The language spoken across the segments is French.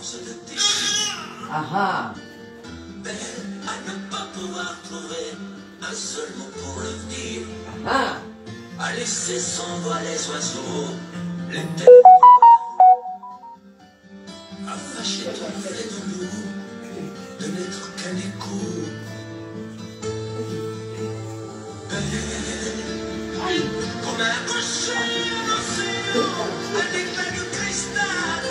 force de décrire. Ah Belle à ne pas pouvoir trouver un seul mot pour le dire. ah. À laisser sans voix les oiseaux, les têtes à fâcher ton reflet de nous, de n'être qu'un écho. Belle, comme un rocher en océan, un éclat de cristal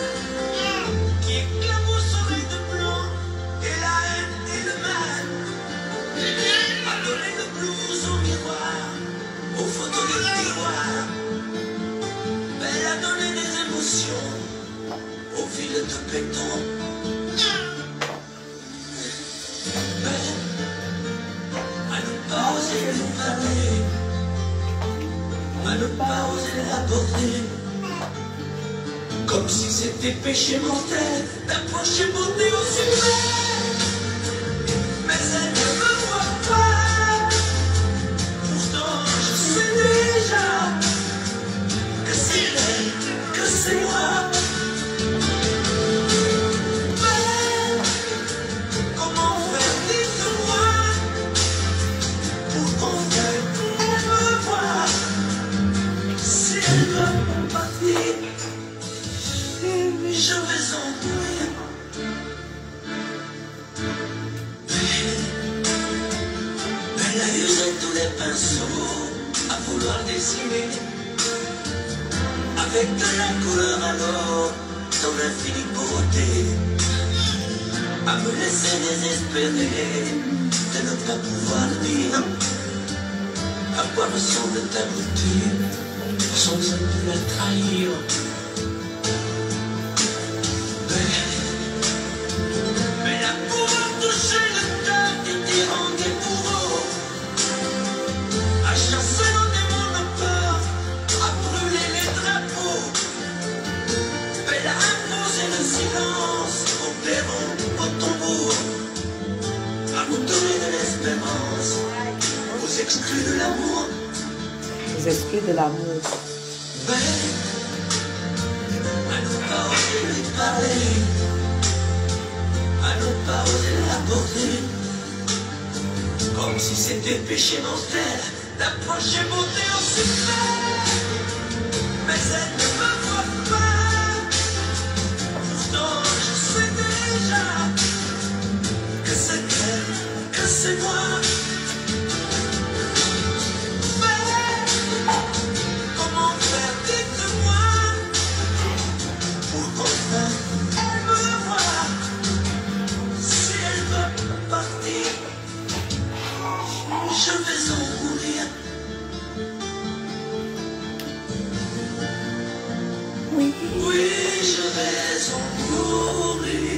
qui éclabousse oreilles de blanc, et la haine et le mal. A donné le blues au miroir, aux photos des tiroirs. Elle a donné des émotions au fil de béton. Belle à ne pas oser lui parler, à ne pas oser l'aborder, comme si c'était péché mortel d'approcher beauté aussi près. Mais elle ne me voit pas, pourtant je sais déjà que c'est elle, que c'est moi. Mais comment faire, dites-moi, pour qu'enfin elle me voie. Si elle veut partir, je vais en mourir. Elle a usé tous les pinceaux à vouloir dessiner avec de la couleur alors dans l'infinie beauté, à me laisser désespérer de ne pas pouvoir dire à quoi ressemble ta beauté sans un peu la trahir. Mais la pouvoir toucher le cœur du tyran des bourreaux, à chasser nos démons de peur, à brûler les drapeaux. Elle a imposé le silence au clairon, au tombeau, à vous donner de l'espérance, aux exclus de l'amour. Les esprits de l'amour. Belle, à ne pas oser lui parler, à ne pas oser l'aborder, comme si c'était péché mortel d'approcher beauté au succès. Mais elle ne me voit pas, pourtant je sais déjà que c'est elle, que c'est moi. Mais comment faire, dites-moi, pour qu'enfin elle me voie. Si elle veut partir, je vais en mourir. Oui. Oui, je vais en mourir.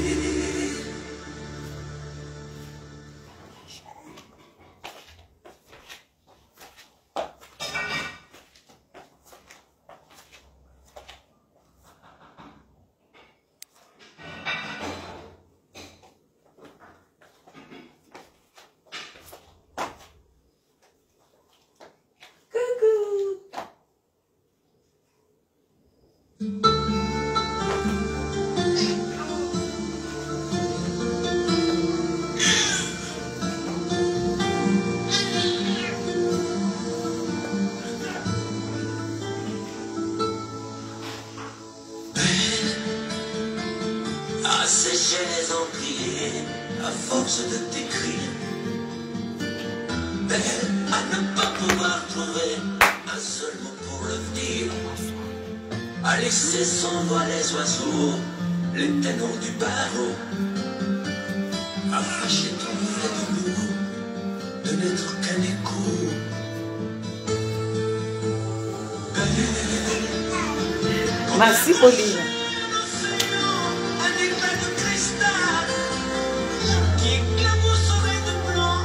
À sécher les encriers, à force de t'écrire. Belle à ne pas pouvoir trouver un seul mot pour le dire. À laisser sans voix les oiseaux, les ténors du barreau. À fâcher ton reflet de nous, de n'être qu'un écho. Belle, Merci Pauline. un éclat de cristal qui éclabousse oreilles de blanc,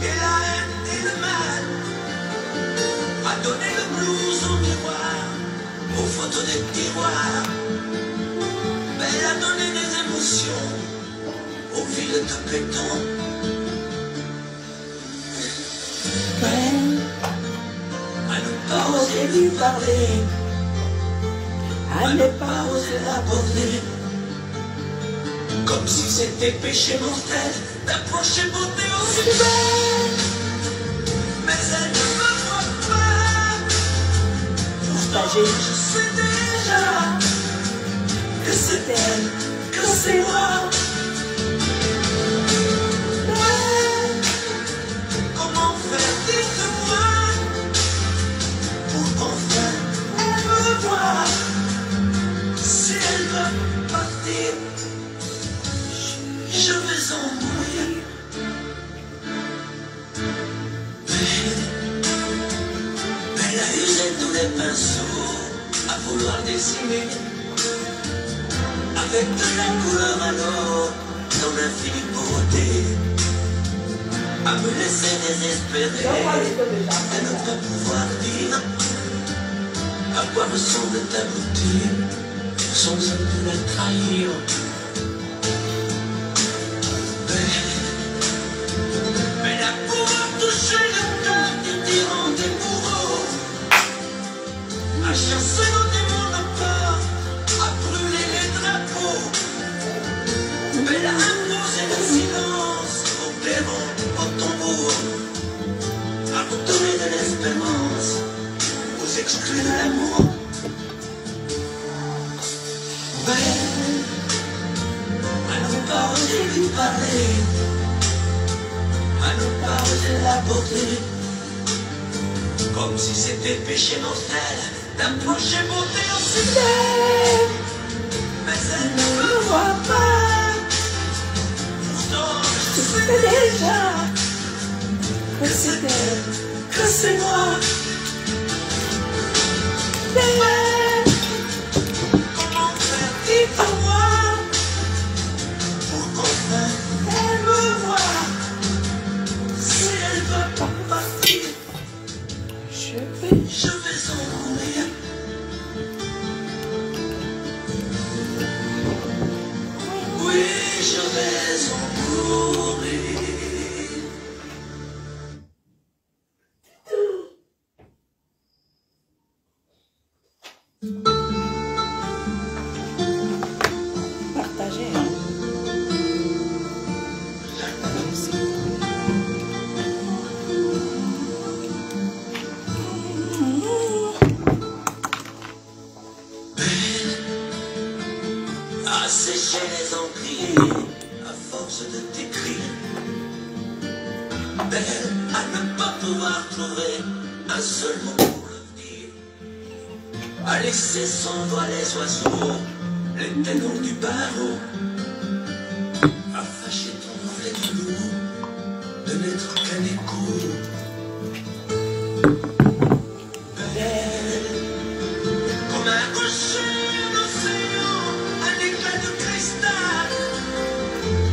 et la haine et le mal. A donné le blues au miroir, aux photos des tiroirs. Elle a donné des émotions aux villes de béton. Belle à ne pas oser lui parler, à ne pas oser l'aborder, Comme si c'était péché mortel d'approcher beauté aussi belle. Mais elle ne me voit pas. Pourtant je sais déjà que c'est elle, que c'est moi. Comment faire, dites-moi, pour qu'enfin elle me voie. Si elle veut partir, je vais en mourir. Elle a usé tous les pinceaux à vouloir dessiner avec de la couleur à l'eau dans l'infinie beauté, à me laisser désespérer de ne pas pouvoir dire à quoi ressemble ta beauté sans un peu la trahir. Mais la pouvoir toucher le cœur des tyrans, des bourreaux, à chasser nos démons de peur, à brûler les drapeaux. Elle a imposé le silence au clairon, au tambour, à vous donner de l'espérance, aux exclus de l'amour. À ne pas oser lui parler, à ne pas oser l'aborder, comme si c'était péché mortel d'approcher beauté aussi belle. Mais elle ne me voit pas. Pourtant je sais déjà que c'est elle, que c'est moi. Comment faire, dites-moi, pour qu'enfin elle me voie. Si elle veut pas partir, je vais en mourir. Oui, je vais en mourir. Partagez. À sécher les encriers, à force de t'écrire. Belle, à ne pas pouvoir trouver un seul mot pour le dire. À laisser s'envoler les oiseaux, les ténors du barreau. À fâcher ton reflet de loup, de n'être qu'un écho. Belle, comme un rocher d'océan, un éclat de cristal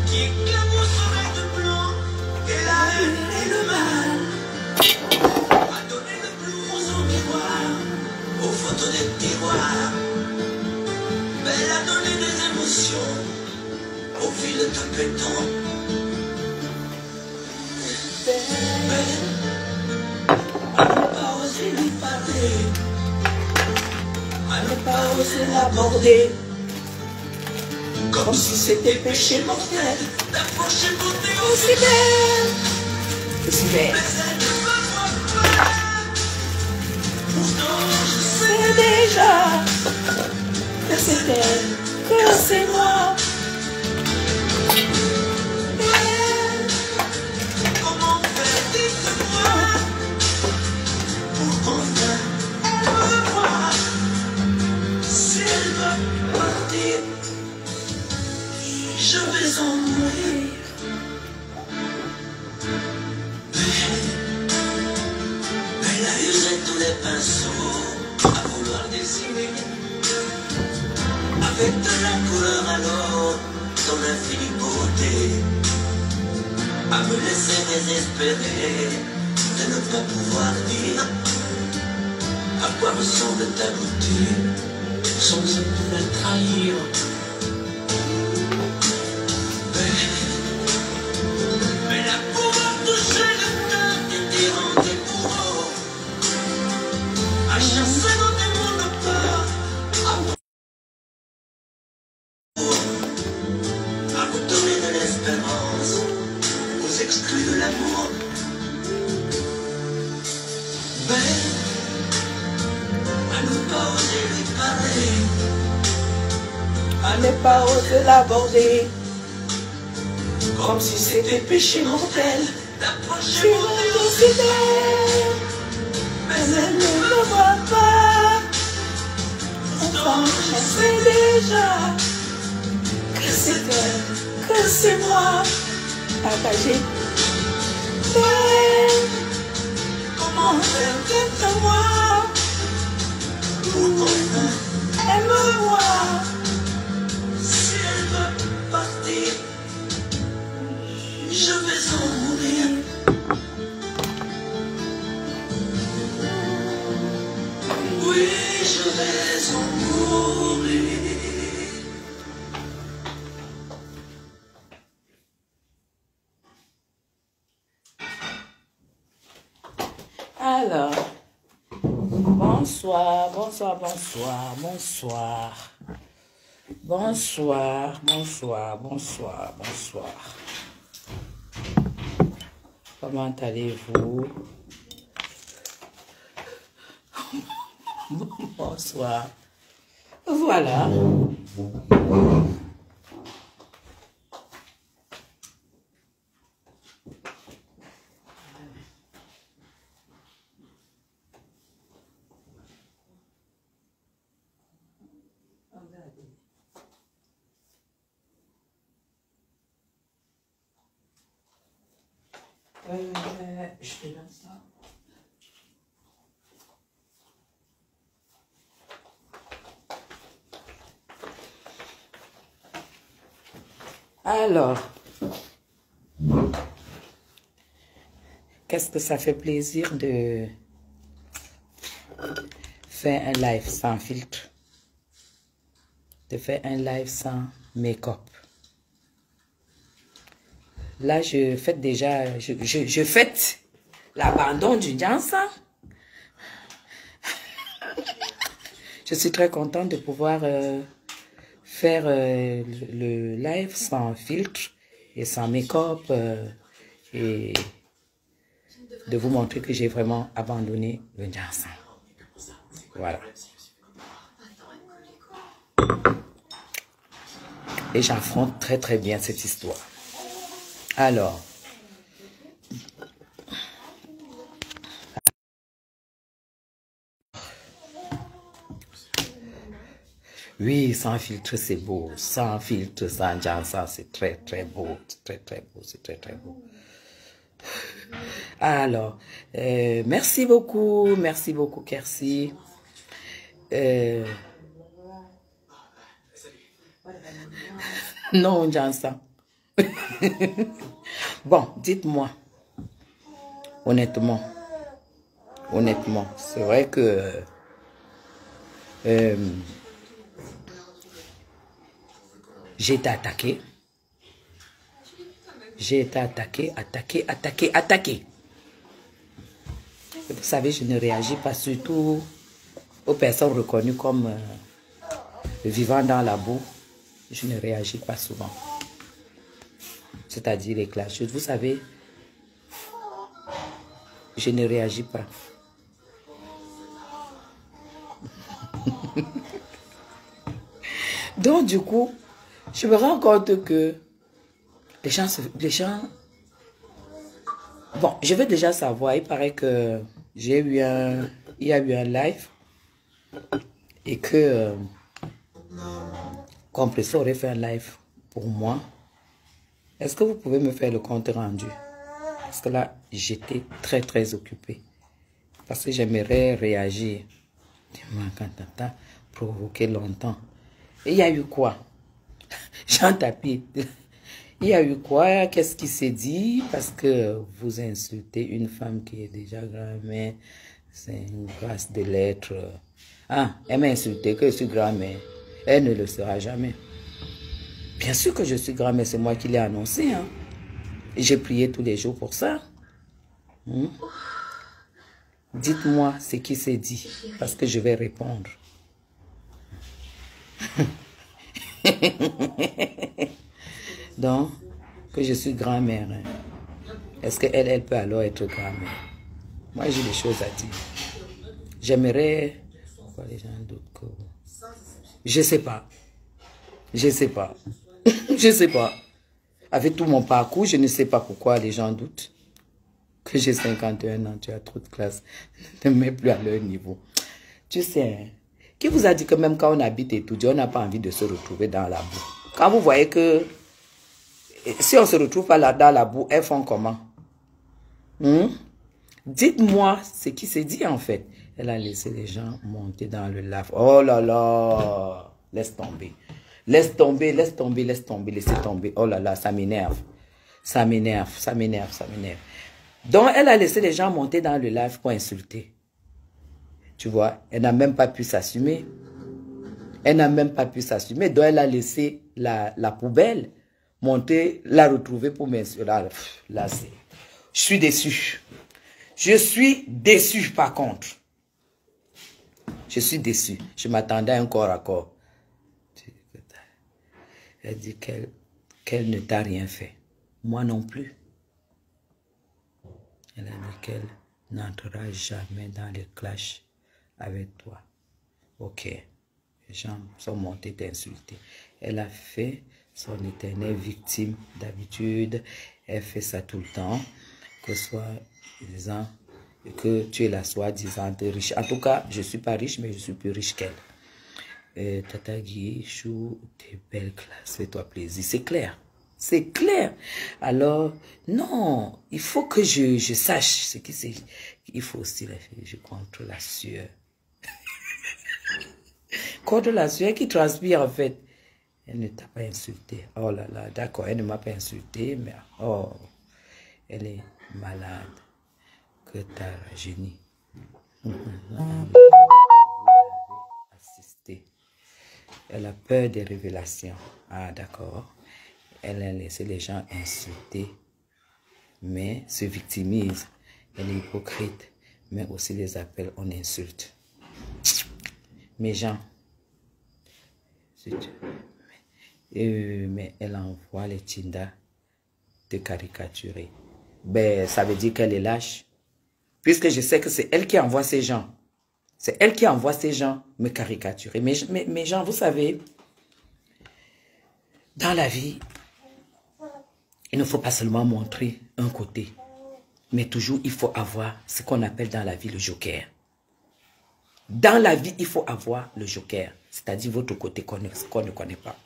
qui éclabousserait de blanc et la haine et le mal, a donné le blues au miroir, aux photos des tiroirs. Elle a donné des émotions au fil de tapétant. Belle, à ne pas oser lui parler, à ne pas oser l'aborder, comme si c'était péché mortel d'approcher beauté aussi belle. Aussi belle. Mais elle ne me voit pas. Pourtant je sais Déjà que c'est elle, que c'est moi. comment faire, dites-moi, pour qu'enfin elle me voie. Si elle veut partir, je vais en mourir. Elle a usé tous les pinceaux à vouloir dessiner avec de la couleur à l'eau dans l'infinie beauté, à me laisser désespérer de ne pas pouvoir dire à quoi ressemble ta beauté sans un peu la trahir. Mais la pouvoir toucher le cœur des tyrans, des bourreaux, à chasser nos démons de peur, à n'ai pas osé l'aborder. Comme si c'était péché mortel. Je me considère, mais elle ne me voit pas. Enfin, je sais déjà que c'est elle, que c'est moi. Partagé. Mais comment faire de moi? Elle me voit. Si elle veut partir, je vais en mourir. Oui, je vais en mourir. Alors, bonsoir, bonsoir, bonsoir, bonsoir. Bonsoir, bonsoir, bonsoir, bonsoir. Comment allez-vous? Bonsoir. Voilà. Je te donne ça. Alors, qu'est-ce que ça fait plaisir de faire un live sans filtre, de faire un live sans make-up. Là, je fête déjà, je fête l'abandon du Jansa. Je suis très contente de pouvoir faire le live sans filtre et sans make-up et de vous montrer que j'ai vraiment abandonné le Jansa. Voilà. Et j'affronte très très bien cette histoire. Alors, oui, sans filtre, c'est beau. Sans filtre, sans Jansa, c'est très, très beau. C'est très, très beau. C'est très, très beau. Alors, merci beaucoup, Kersi. Non, Jansa. Bon, dites-moi, honnêtement, c'est vrai que j'ai été attaqué. J'ai été attaqué. Vous savez, je ne réagis pas surtout aux personnes reconnues comme vivant dans la boue. Je ne réagis pas souvent. C'est-à-dire les clasheuses. Vous savez, je ne réagis pas. Donc, du coup, je me rends compte que les gens... Bon, je veux déjà savoir, il paraît que il y a eu un live et que Compressor aurait fait un live pour moi. Est-ce que vous pouvez me faire le compte rendu? Parce que là, j'étais très très occupée. Parce que j'aimerais réagir. Quand t'as provoqué longtemps. Et il y a eu quoi? Jean Tapie. Il y a eu quoi? Qu'est-ce qui s'est dit? Parce que vous insultez une femme qui est déjà grand-mère. C'est une grâce de l'être. Ah, elle m'a insulté que je suis grand-mère. Elle ne le sera jamais. Bien sûr que je suis grand-mère, c'est moi qui l'ai annoncé. Hein. Et j'ai prié tous les jours pour ça. Dites-moi ce qui s'est dit, parce que je vais répondre. Donc, que je suis grand-mère. Hein. Est-ce qu'elle elle peut alors être grand-mère? Moi, j'ai des choses à dire. J'aimerais... Pourquoi les gens doutent que... Je sais pas. Je ne sais pas. Je ne sais pas. Avec tout mon parcours, je ne sais pas pourquoi les gens doutent que j'ai 51 ans, tu as trop de classe. Ne me mets plus à leur niveau. Tu sais, hein, qui vous a dit que même quand on habite et tout, on n'a pas envie de se retrouver dans la boue. Quand vous voyez que si on ne se retrouve pas là dans la boue, elles font comment? Dites-moi ce qui s'est dit en fait. Elle a laissé les gens monter dans le lave. Oh là là, laisse tomber. Laisse tomber, laisse tomber, laisse tomber, laissez tomber. Oh là là, ça m'énerve. Ça m'énerve, ça m'énerve, ça m'énerve. Donc, elle a laissé les gens monter dans le live pour insulter. Tu vois, elle n'a même pas pu s'assumer. Elle n'a même pas pu s'assumer. Donc, elle a laissé la poubelle monter, la retrouver pour m'insulter. Là, c'est... Je suis déçu. Je suis déçu, par contre. Je suis déçu. Je m'attendais à un corps à corps. Elle dit qu'elle ne t'a rien fait. Moi non plus. Elle a dit qu'elle n'entrera jamais dans le clash avec toi. Ok. Les gens sont montés t'insulter. Elle a fait son éternelle victime d'habitude. Elle fait ça tout le temps. Que soit disant que tu es la soi-disant riche. En tout cas, je ne suis pas riche, mais je suis plus riche qu'elle. Tata Guy, chou, t'es belle classe, fais-toi plaisir. C'est clair. C'est clair. Alors, non, il faut que je sache ce qui c'est. Il faut aussi, je contre la sueur. Contre la sueur qui transpire en fait. Elle ne t'a pas insulté. Oh là là, d'accord, elle ne m'a pas insulté, mais oh, elle est malade. Que t'as rajeuni. Assisté. Elle a peur des révélations. Ah, d'accord. Elle a laissé les gens insulter, mais se victimise. Elle est hypocrite, mais aussi les appels, on insulte. Mes gens, mais elle envoie les Tinda de caricaturer. Ben, ça veut dire qu'elle est lâche. Puisque je sais que c'est elle qui envoie ces gens. C'est elle qui envoie ces gens me caricaturer. Mais gens, vous savez, dans la vie, il ne faut pas seulement montrer un côté, mais toujours il faut avoir ce qu'on appelle dans la vie le joker. Dans la vie, il faut avoir le joker, c'est-à-dire votre côté qu'on ne connaît pas.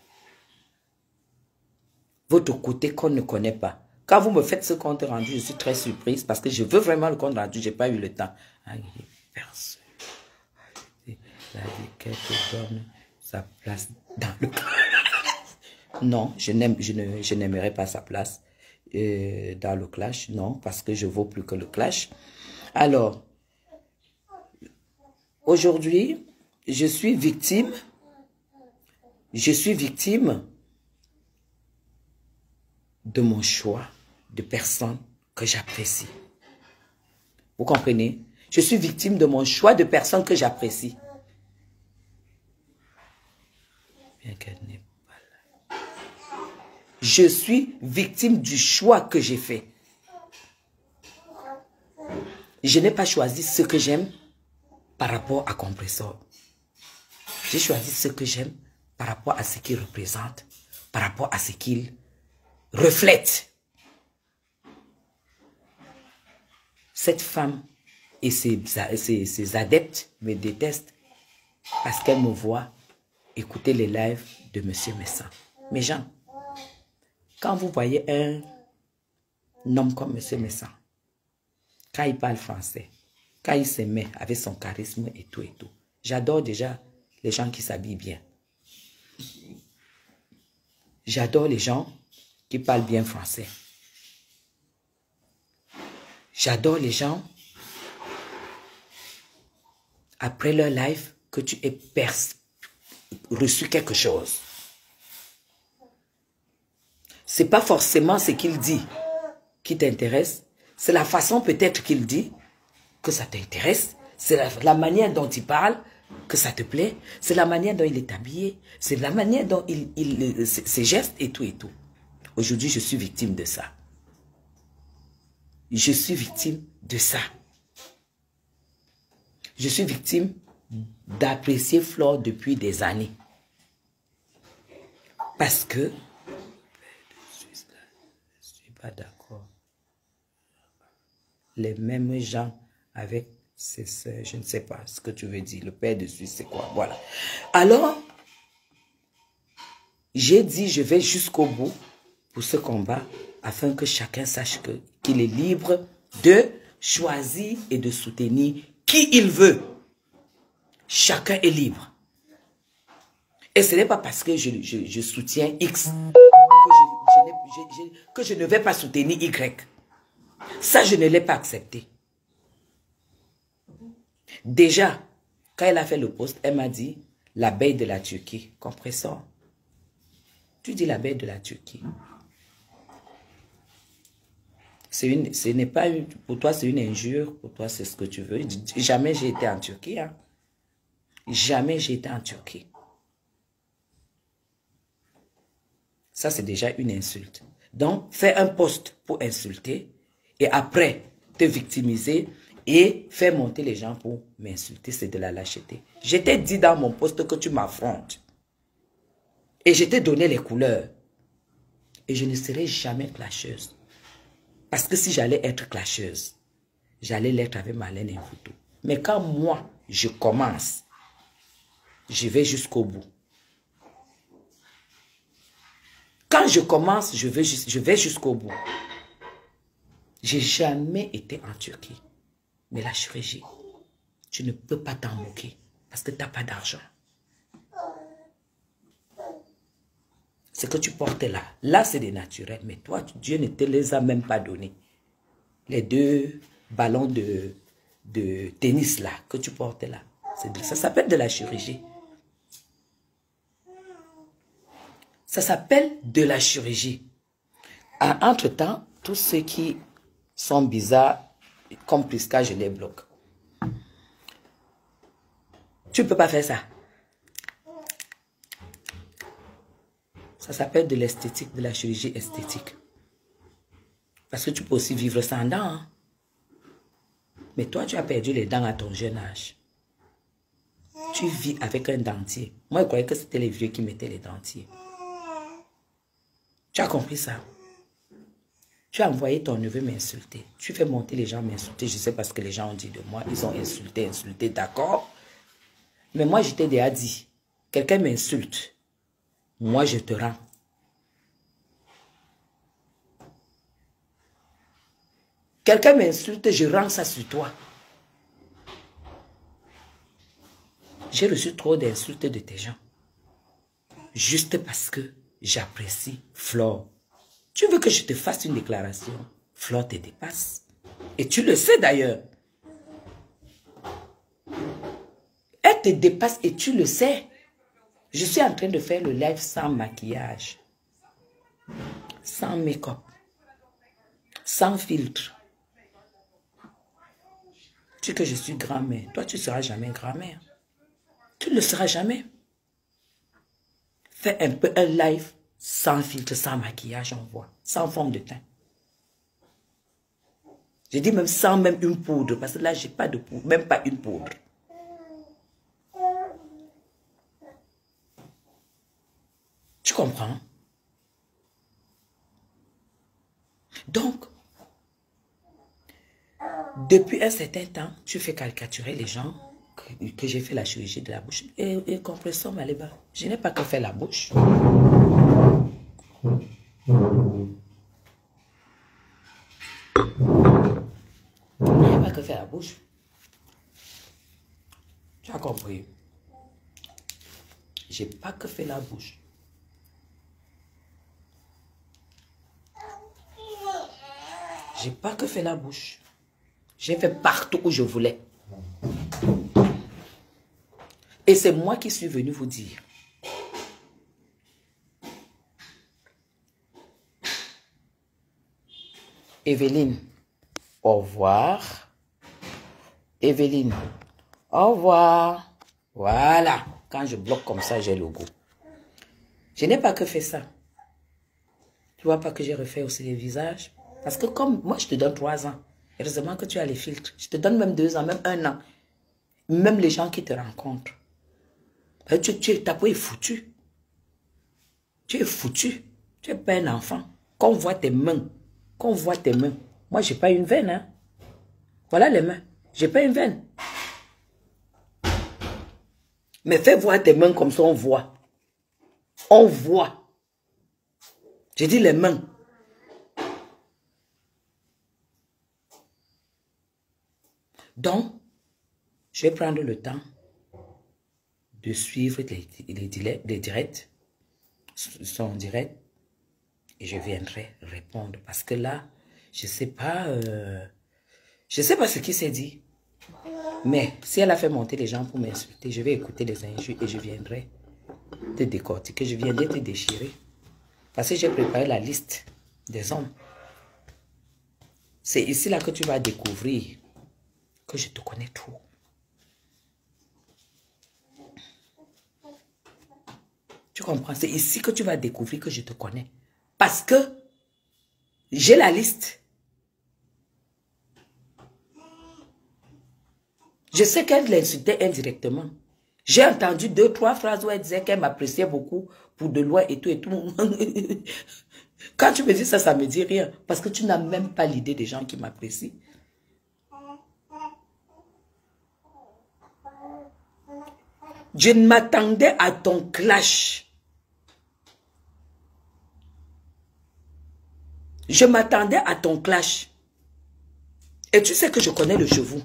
Votre côté qu'on ne connaît pas. Quand vous me faites ce compte rendu, je suis très surprise parce que je veux vraiment le compte rendu, je n'ai pas eu le temps. Personne. Elle a dit qu'elle te donne sa place dans le... Non, je n'aimerais pas sa place dans le clash. Non, parce que je ne vaux plus que le clash. Alors, aujourd'hui, je suis victime de mon choix de personnes que j'apprécie. Vous comprenez? Je suis victime de mon choix de personnes que j'apprécie. Bien qu'elle n'est pas là. Je suis victime du choix que j'ai fait. Je n'ai pas choisi ce que j'aime par rapport à Compressor. J'ai choisi ce que j'aime par rapport à ce qu'il représente, par rapport à ce qu'il reflète. Cette femme et ses adeptes me détestent parce qu'elles me voient écouter les lives de M. Messan. Mes gens, quand vous voyez un homme comme M. Messan, quand il parle français, quand il se met avec son charisme et tout, j'adore déjà les gens qui s'habillent bien. J'adore les gens qui parlent bien français. J'adore les gens, après leur live, que tu aies reçu quelque chose. Ce n'est pas forcément ce qu'il dit qui t'intéresse, c'est la façon peut-être qu'il dit que ça t'intéresse, c'est la manière dont il parle que ça te plaît, c'est la manière dont il est habillé, c'est la manière dont ses gestes et tout. Aujourd'hui, je suis victime de ça. Je suis victime de ça. Je suis victime d'apprécier Flore depuis des années. Parce que, je ne suis pas d'accord. Les mêmes gens avec ses soeurs, je ne sais pas ce que tu veux dire. Le père de Suisse, c'est quoi? Voilà. Alors, j'ai dit, je vais jusqu'au bout pour ce combat, afin que chacun sache qu'il est libre de choisir et de soutenir qui il veut. Chacun est libre. Et ce n'est pas parce que je soutiens X que je ne vais pas soutenir Y. Ça, je ne l'ai pas accepté. Déjà, quand elle a fait le post, elle m'a dit l'abeille de la Turquie. Compresseur. Tu dis l'abeille de la Turquie. Ce n'est pas pour toi, c'est une injure. Pour toi, c'est ce que tu veux. Jamais j'ai été en Turquie. Hein. Jamais j'ai été en Turquie. Ça, c'est déjà une insulte. Donc, fais un post pour insulter et après te victimiser et faire monter les gens pour m'insulter. C'est de la lâcheté. Je t'ai dit dans mon post que tu m'affrontes. Et je t'ai donné les couleurs. Et je ne serai jamais clasheuse. Parce que si j'allais être clasheuse, j'allais l'être avec Marlène Mfouto. Mais quand moi, je commence, je vais jusqu'au bout. Quand je commence, je vais jusqu'au bout. J'ai jamais été en Turquie. Mais la chirurgie, tu ne peux pas t'en moquer parce que tu n'as pas d'argent. Ce que tu portes là c'est des naturels. Mais toi, Dieu ne te les a même pas donnés. Les 2 ballons de tennis là, que tu portes là. Ça s'appelle de la chirurgie. Ça s'appelle de la chirurgie. Entre-temps, tous ceux qui sont bizarres, comme Prisca, je les bloque. Tu ne peux pas faire ça. Ça s'appelle de l'esthétique, de la chirurgie esthétique. Parce que tu peux aussi vivre sans dents. Hein? Mais toi, tu as perdu les dents à ton jeune âge. Tu vis avec un dentier. Moi, je croyais que c'était les vieux qui mettaient les dentiers. Tu as compris ça? Tu as envoyé ton neveu m'insulter. Tu fais monter les gens m'insulter. Je sais pas ce que les gens ont dit de moi. Ils ont insulté, d'accord. Mais moi, je t'ai déjà dit. Quelqu'un m'insulte. Moi, je te rends. Quelqu'un m'insulte, je rends ça sur toi. J'ai reçu trop d'insultes de tes gens. Juste parce que j'apprécie Flore. Tu veux que je te fasse une déclaration? Flore te dépasse. Et tu le sais d'ailleurs. Elle te dépasse et tu le sais. Je suis en train de faire le live sans maquillage. Sans make-up. Sans filtre. Tu sais que je suis grand-mère. Toi, tu ne seras jamais grand-mère. Tu ne le seras jamais. Fais un peu un live sans filtre, sans maquillage, on voit. Sans forme de teint. Je dis même sans même une poudre. Parce que là, je n'ai pas de poudre. Même pas une poudre. Tu comprends? Donc, depuis un certain temps, tu fais caricaturer les gens que j'ai fait la chirurgie de la bouche. Et compresseur Maléba, je n'ai pas que faire la bouche. Je n'ai pas que faire la bouche. Tu as compris? J'ai pas que fait la bouche. J'ai pas que fait la bouche. J'ai fait partout où je voulais. Et c'est moi qui suis venu vous dire. Evelyne, au revoir. Evelyne, au revoir. Voilà. Quand je bloque comme ça, j'ai le goût. Je n'ai pas que fait ça. Tu vois pas que j'ai refait aussi les visages? Parce que comme moi, je te donne 3 ans. Heureusement que tu as les filtres. Je te donne même 2 ans, même 1 an. Même les gens qui te rencontrent. Ta peau est foutue. Tu es foutu. Tu n'es pas un enfant. Qu'on voit tes mains. Qu'on voit tes mains. Moi, je n'ai pas une veine. Hein. Voilà les mains. Je n'ai pas une veine. Mais fais voir tes mains comme ça, on voit. On voit. J'ai dit les mains. Donc, je vais prendre le temps de suivre les directs. Ils sont en direct. Et je viendrai répondre. Parce que là, je ne sais pas ce qui s'est dit. Mais si elle a fait monter les gens pour m'insulter, je vais écouter les injures et je viendrai te décortiquer. Je viendrai te déchirer. Parce que j'ai préparé la liste des hommes. C'est ici là que tu vas découvrir que je te connais trop. Tu comprends? C'est ici que tu vas découvrir que je te connais. Parce que j'ai la liste. Je sais qu'elle l'insultait indirectement. J'ai entendu 2-3 phrases où elle disait qu'elle m'appréciait beaucoup pour de loin et tout et tout. Quand tu me dis ça, ça me dit rien. Parce que tu n'as même pas l'idée des gens qui m'apprécient. Je m'attendais à ton clash. Je m'attendais à ton clash. Et tu sais que je connais le cheveu.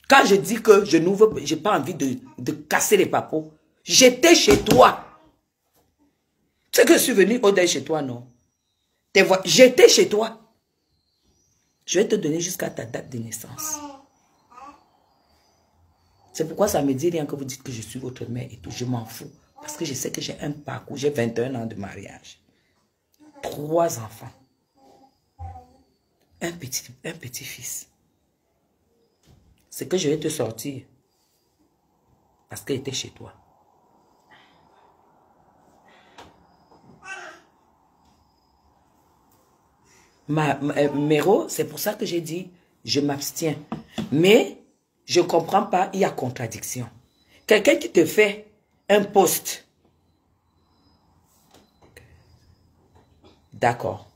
Quand je dis que je n'ouvre, j'ai pas envie de casser les papos. J'étais chez toi. Tu sais que je suis venu au deuil chez toi, non? J'étais chez toi. Je vais te donner jusqu'à ta date de naissance. C'est pourquoi ça me dit rien que vous dites que je suis votre mère et tout. Je m'en fous. Parce que je sais que j'ai un parcours. J'ai 21 ans de mariage. 3 enfants. Un petit-fils. C'est que je vais te sortir. Parce qu'elle était chez toi. Méro, c'est pour ça que j'ai dit, je m'abstiens. Mais, je ne comprends pas, il y a contradiction. Quelqu'un qui te fait un post. D'accord.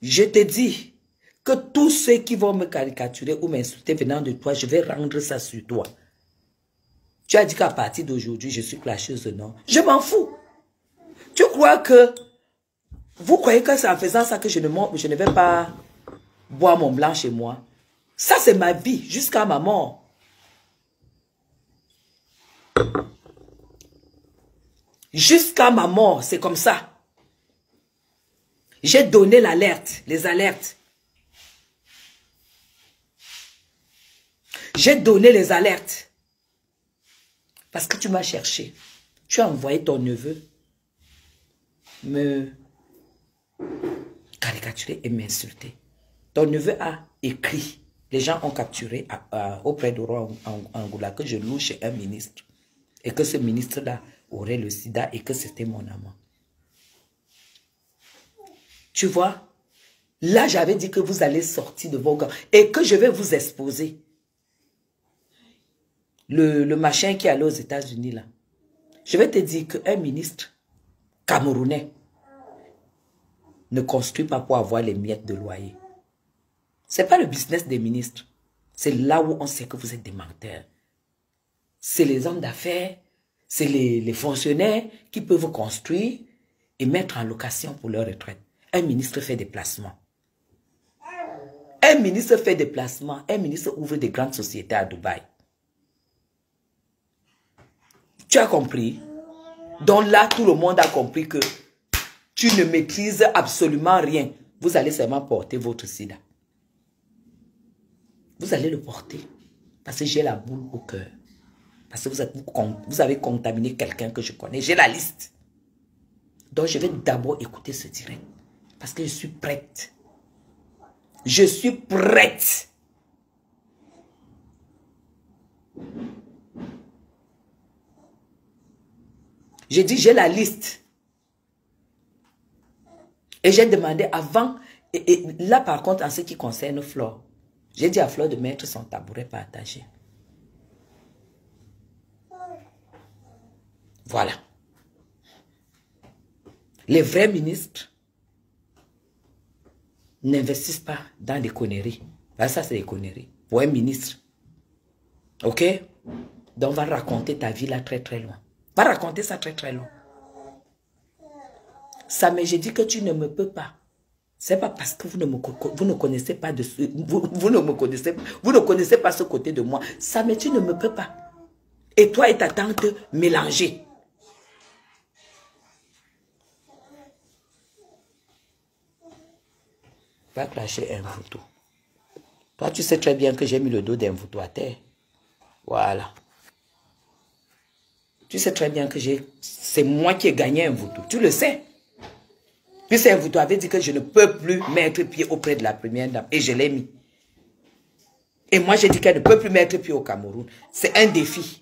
Je te dis que tous ceux qui vont me caricaturer ou m'insulter venant de toi, je vais rendre ça sur toi. Tu as dit qu'à partir d'aujourd'hui, je suis clasheuse, non? Je m'en fous. Tu crois que... Vous croyez que c'est en faisant ça que je ne vais pas boire mon blanc chez moi? Ça, c'est ma vie jusqu'à ma mort. Jusqu'à ma mort, c'est comme ça. J'ai donné l'alerte, les alertes. J'ai donné les alertes. Parce que tu m'as cherché. Tu as envoyé ton neveu me caricaturer et m'insulter. Ton neveu a écrit. Les gens ont capturé auprès du roi Angoula que je loue chez un ministre. Et que ce ministre-là aurait le sida et que c'était mon amant. Tu vois, là j'avais dit que vous allez sortir de vos gants et que je vais vous exposer. Le machin qui est allé aux États-Unis là. Je vais te dire qu'un ministre camerounais ne construit pas pour avoir les miettes de loyer. Ce n'est pas le business des ministres. C'est là où on sait que vous êtes des menteurs. C'est les hommes d'affaires, c'est les fonctionnaires qui peuvent construire et mettre en location pour leur retraite. Un ministre fait des placements. Un ministre fait des placements. Un ministre ouvre des grandes sociétés à Dubaï. Tu as compris? Donc là, tout le monde a compris que tu ne maîtrises absolument rien. Vous allez seulement porter votre sida. Vous allez le porter. Parce que j'ai la boule au cœur. Parce que vous avez contaminé quelqu'un que je connais. J'ai la liste. Donc je vais d'abord écouter ce direct. Parce que je suis prête. Je suis prête. J'ai dit, j'ai la liste. Et j'ai demandé avant, et là par contre, en ce qui concerne Flore, j'ai dit à Flore de mettre son tabouret partagé. Voilà. Les vrais ministres n'investissent pas dans des conneries. Ça, c'est des conneries. Pour un ministre. Ok? Donc, va raconter ta vie là très très loin. Va raconter ça très très loin. Ça, mais j'ai dit que tu ne me peux pas. C'est pas parce que vous ne connaissez pas de ce, vous ne connaissez pas ce côté de moi. Ça, mais tu ne me peux pas. Et toi et ta tante mélanger. Va clasher un photo. Toi, tu sais très bien que j'ai mis le dos d'un photo à terre. Voilà. Tu sais très bien que c'est moi qui ai gagné un voto. Tu le sais. Puis c'est un voto avait dit que je ne peux plus mettre pied auprès de la première dame. Et je l'ai mis. Et moi, j'ai dit qu'elle ne peut plus mettre pied au Cameroun. C'est un défi.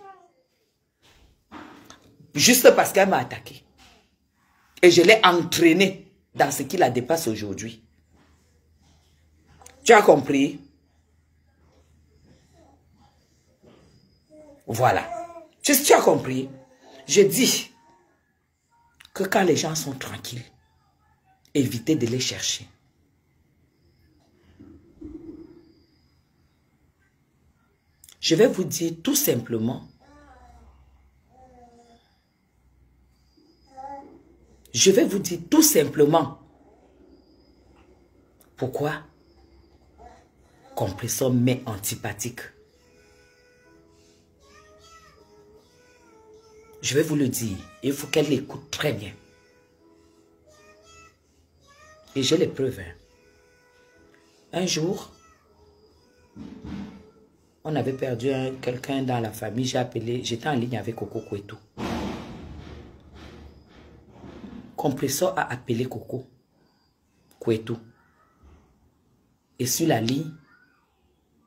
Juste parce qu'elle m'a attaqué. Et je l'ai entraînée dans ce qui la dépasse aujourd'hui. Tu as compris? Voilà. Tu as compris? Je dis que quand les gens sont tranquilles, évitez de les chercher. Je vais vous dire tout simplement. Je vais vous dire tout simplement pourquoi Compressor m'est antipathique. Je vais vous le dire. Il faut qu'elle l'écoute très bien. Et j'ai les preuves. Un jour, on avait perdu quelqu'un dans la famille. J'ai appelé, j'étais en ligne avec Coco Kouetou. Compressor a appelé Coco Kouetou. Et sur la ligne,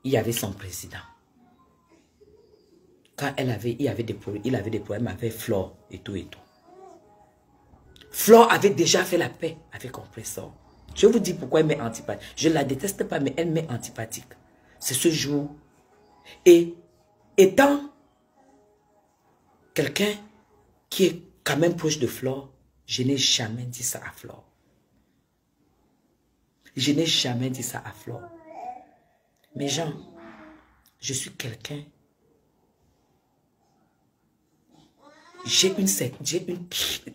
il y avait son président. Quand il avait des problèmes avec Flore et tout et tout. Flore avait déjà fait la paix avec Compressor. Je vous dis pourquoi elle m'est antipathique. Je ne la déteste pas, mais elle m'est antipathique. C'est ce jour. Et étant quelqu'un qui est quand même proche de Flore, je n'ai jamais dit ça à Flore. Je n'ai jamais dit ça à Flore. Mais Jean, je suis quelqu'un. J'ai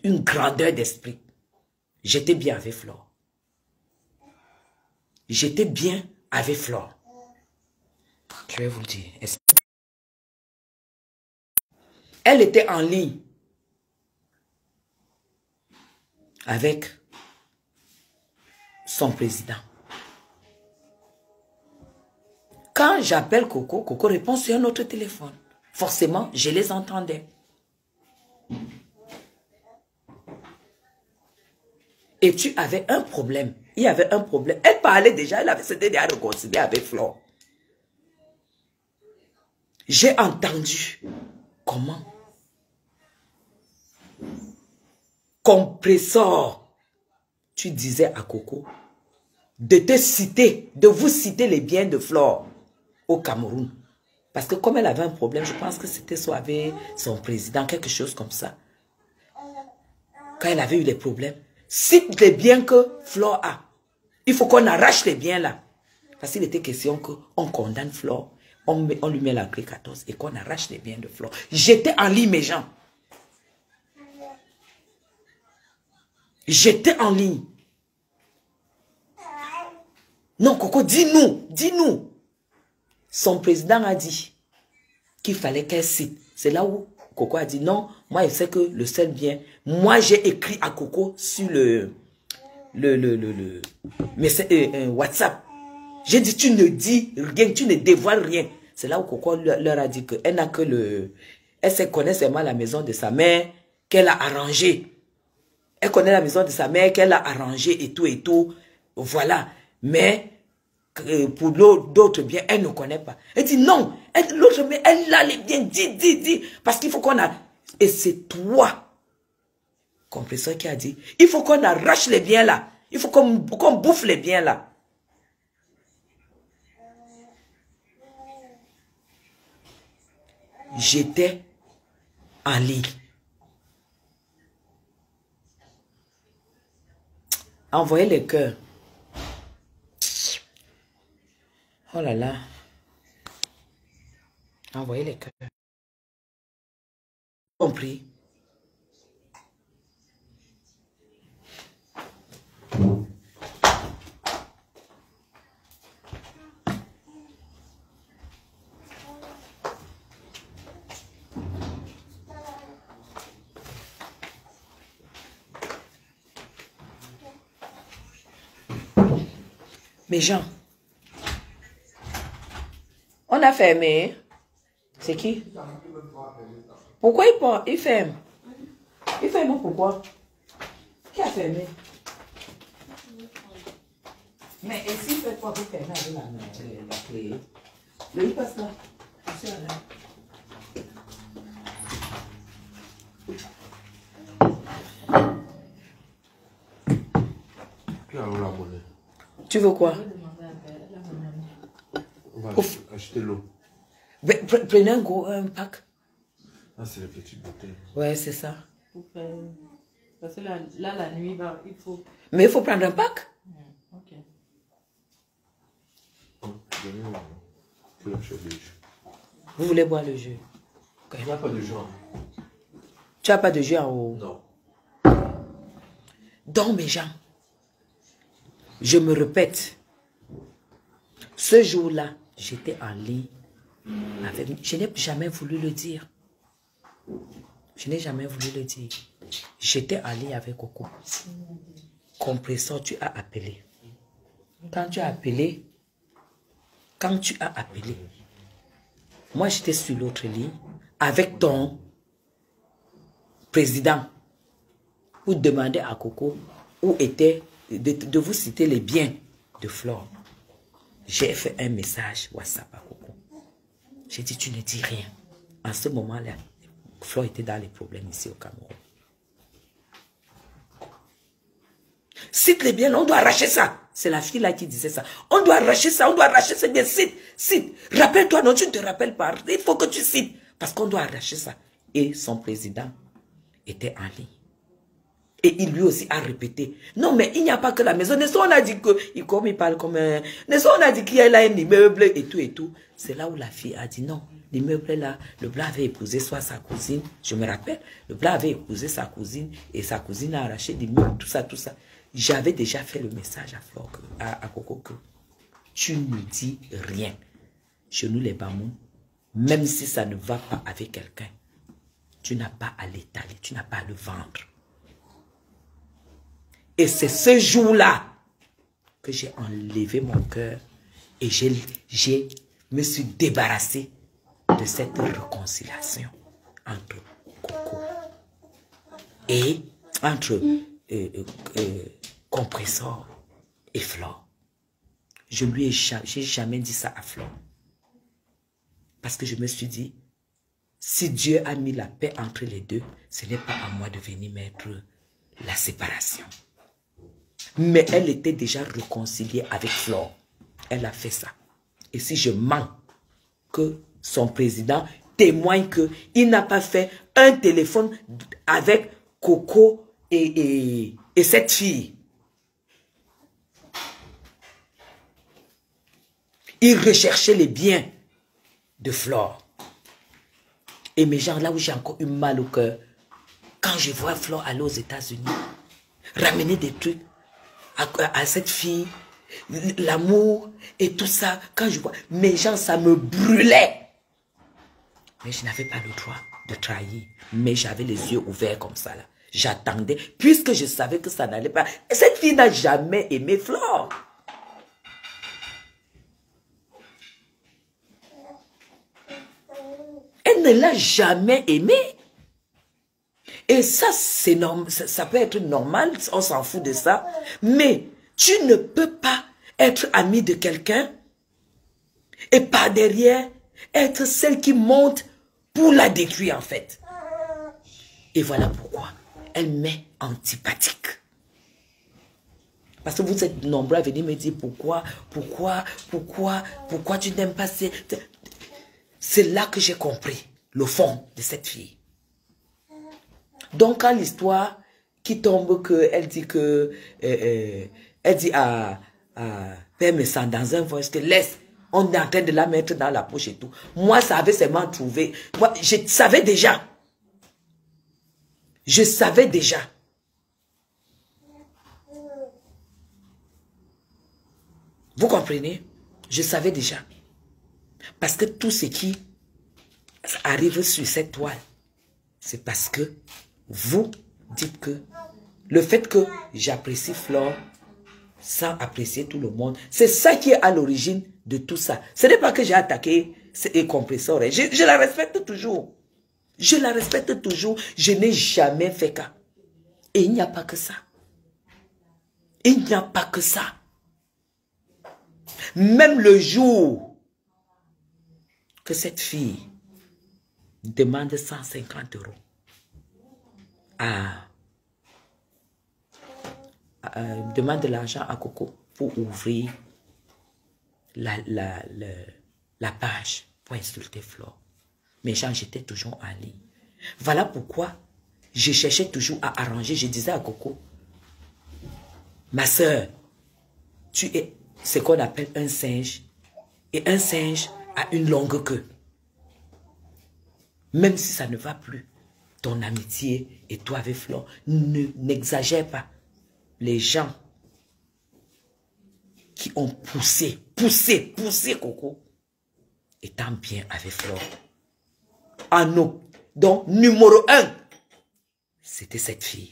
une grandeur d'esprit. J'étais bien avec Flore. J'étais bien avec Flore. Je vais vous le dire. Elle était en ligne avec son président. Quand j'appelle Coco, Coco répond sur un autre téléphone. Forcément, je les entendais. Et tu avais un problème. Il y avait un problème. Elle parlait déjà, s'était déjà réconciliée avec Flore. J'ai entendu comment Compressor, tu disais à Coco de vous citer les biens de Flore au Cameroun. Parce que comme elle avait un problème, je pense que c'était soit avec son président, quelque chose comme ça. Quand elle avait eu les problèmes, cite les biens que Flore a. Il faut qu'on arrache les biens là. Parce qu'il était question qu'on condamne Flore, on lui met la clé 14 et qu'on arrache les biens de Flore. J'étais en ligne, mes gens. J'étais en ligne. Non, Coco, dis-nous, dis-nous. Son président a dit qu'il fallait qu'elle cite. C'est là où Coco a dit non, moi je sais que le seul bien. Moi j'ai écrit à Coco sur WhatsApp. J'ai dit tu ne dis rien, tu ne dévoiles rien. C'est là où Coco leur a dit qu'elle n'a que elle connaît seulement la maison de sa mère qu'elle a arrangée. Elle connaît la maison de sa mère qu'elle a arrangée et tout et tout. Voilà. Mais pour d'autres biens, elle ne connaît pas. Elle dit non, l'autre bien, elle a les biens, dis. Parce qu'il faut qu'on a... Et c'est toi, Compressor, qui a dit, il faut qu'on arrache les biens là. Il faut qu'on bouffe les biens là. J'étais en ligne. Envoyez les cœurs. Oh là là. Envoyez les cœurs. Compris. Mes gens, on a fermé. C'est qui? Pourquoi il ferme? Il ferme pourquoi? Qui a fermé? Mais ici, fait quoi vous fermez avec la clé? Le il passe là. Qui a la monnaie? Tu veux quoi? On va acheter l'eau. Prenez un pack. Ah, c'est les petites bouteilles. Ouais, c'est ça. Parce que là, la nuit, il faut... Mais il faut prendre un pack. Ok. Vous voulez boire le jus? Il n'y a pas de jus. Tu n'as pas de jus en haut? Non. Donc, mes gens, je me répète, ce jour-là, j'étais en ligne avec... Je n'ai jamais voulu le dire. Je n'ai jamais voulu le dire. J'étais en ligne avec Coco. Compresseur, tu as appelé. Quand tu as appelé, moi j'étais sur l'autre ligne avec ton président pour demander à Coco où était, de vous citer les biens de Flore. J'ai fait un message WhatsApp à Coco. J'ai dit, tu ne dis rien. En ce moment-là, Flore était dans les problèmes ici au Cameroun. Cite les biens, on doit arracher ça. C'est la fille là qui disait ça. On doit arracher ça, on doit arracher ces biens. Cite. Rappelle-toi, non, tu ne te rappelles pas. Il faut que tu cites. Parce qu'on doit arracher ça. Et son président était en ligne. Et il lui aussi a répété. Non, mais il n'y a pas que la maison. N'est-ce on a dit que, comme il parle comme un... N'est-ce on a dit qu'il y a là un immeuble et tout et tout. C'est là où la fille a dit non. L'immeuble là, le blanc avait épousé soit sa cousine. Je me rappelle. Le blanc avait épousé sa cousine et sa cousine a arraché l'immeuble, tout ça, tout ça. J'avais déjà fait le message à Flore, à Coco, que tu ne dis rien. Chez nous les Bamou, même si ça ne va pas avec quelqu'un, tu n'as pas à l'étaler, tu n'as pas à le vendre. Et c'est ce jour-là que j'ai enlevé mon cœur et je me suis débarrassé de cette réconciliation entre Coco et entre Compresseur et Flore. Je lui ai jamais dit ça à Flore. Parce que je me suis dit, si Dieu a mis la paix entre les deux, ce n'est pas à moi de venir mettre la séparation. Mais elle était déjà réconciliée avec Flore. Elle a fait ça. Et si je mens que son président témoigne qu'il n'a pas fait un téléphone avec Coco et cette fille. Il recherchait les biens de Flore. Et mes gens, là où j'ai encore eu mal au cœur, quand je vois Flore aller aux États-Unis, ramener des trucs à cette fille, l'amour et tout ça, quand je vois, mes gens, ça me brûlait. Mais je n'avais pas le droit de trahir. Mais j'avais les yeux ouverts comme ça, là. J'attendais, puisque je savais que ça n'allait pas. Et cette fille n'a jamais aimé Flore. Elle ne l'a jamais aimé. Et ça, c'est normal, ça peut être normal, on s'en fout de ça. Mais tu ne peux pas être ami de quelqu'un et par derrière être celle qui monte pour la détruire en fait. Et voilà pourquoi elle m'est antipathique. Parce que vous êtes nombreux à venir me dire pourquoi tu n'aimes pas ces... C'est là que j'ai compris le fond de cette fille. Donc quand l'histoire qui tombe que elle dit que elle dit à Père Messant dans un voice que laisse, on est en train de la mettre dans la poche et tout. Moi, ça avait seulement trouvé. Moi, je savais déjà. Je savais déjà. Vous comprenez? Je savais déjà. Parce que tout ce qui arrive sur cette toile, c'est parce que vous dites que le fait que j'apprécie Flore sans apprécier tout le monde, c'est ça qui est à l'origine de tout ça. Ce n'est pas que j'ai attaqué ces compresseurs. Je la respecte toujours. Je la respecte toujours. Je n'ai jamais fait cas. Et il n'y a pas que ça. Il n'y a pas que ça. Même le jour que cette fille demande 150 € demande de l'argent à Coco pour ouvrir la page pour insulter Flore. Mais j'étais toujours en ligne. Voilà pourquoi je cherchais toujours à arranger. Je disais à Coco, ma soeur, tu es ce qu'on appelle un singe. Et un singe a une longue queue. Même si ça ne va plus, ton amitié et toi avec Flore, n'exagère pas. Les gens qui ont poussé Coco, étant bien avec Flore. En eau. Donc, numéro 1, c'était cette fille.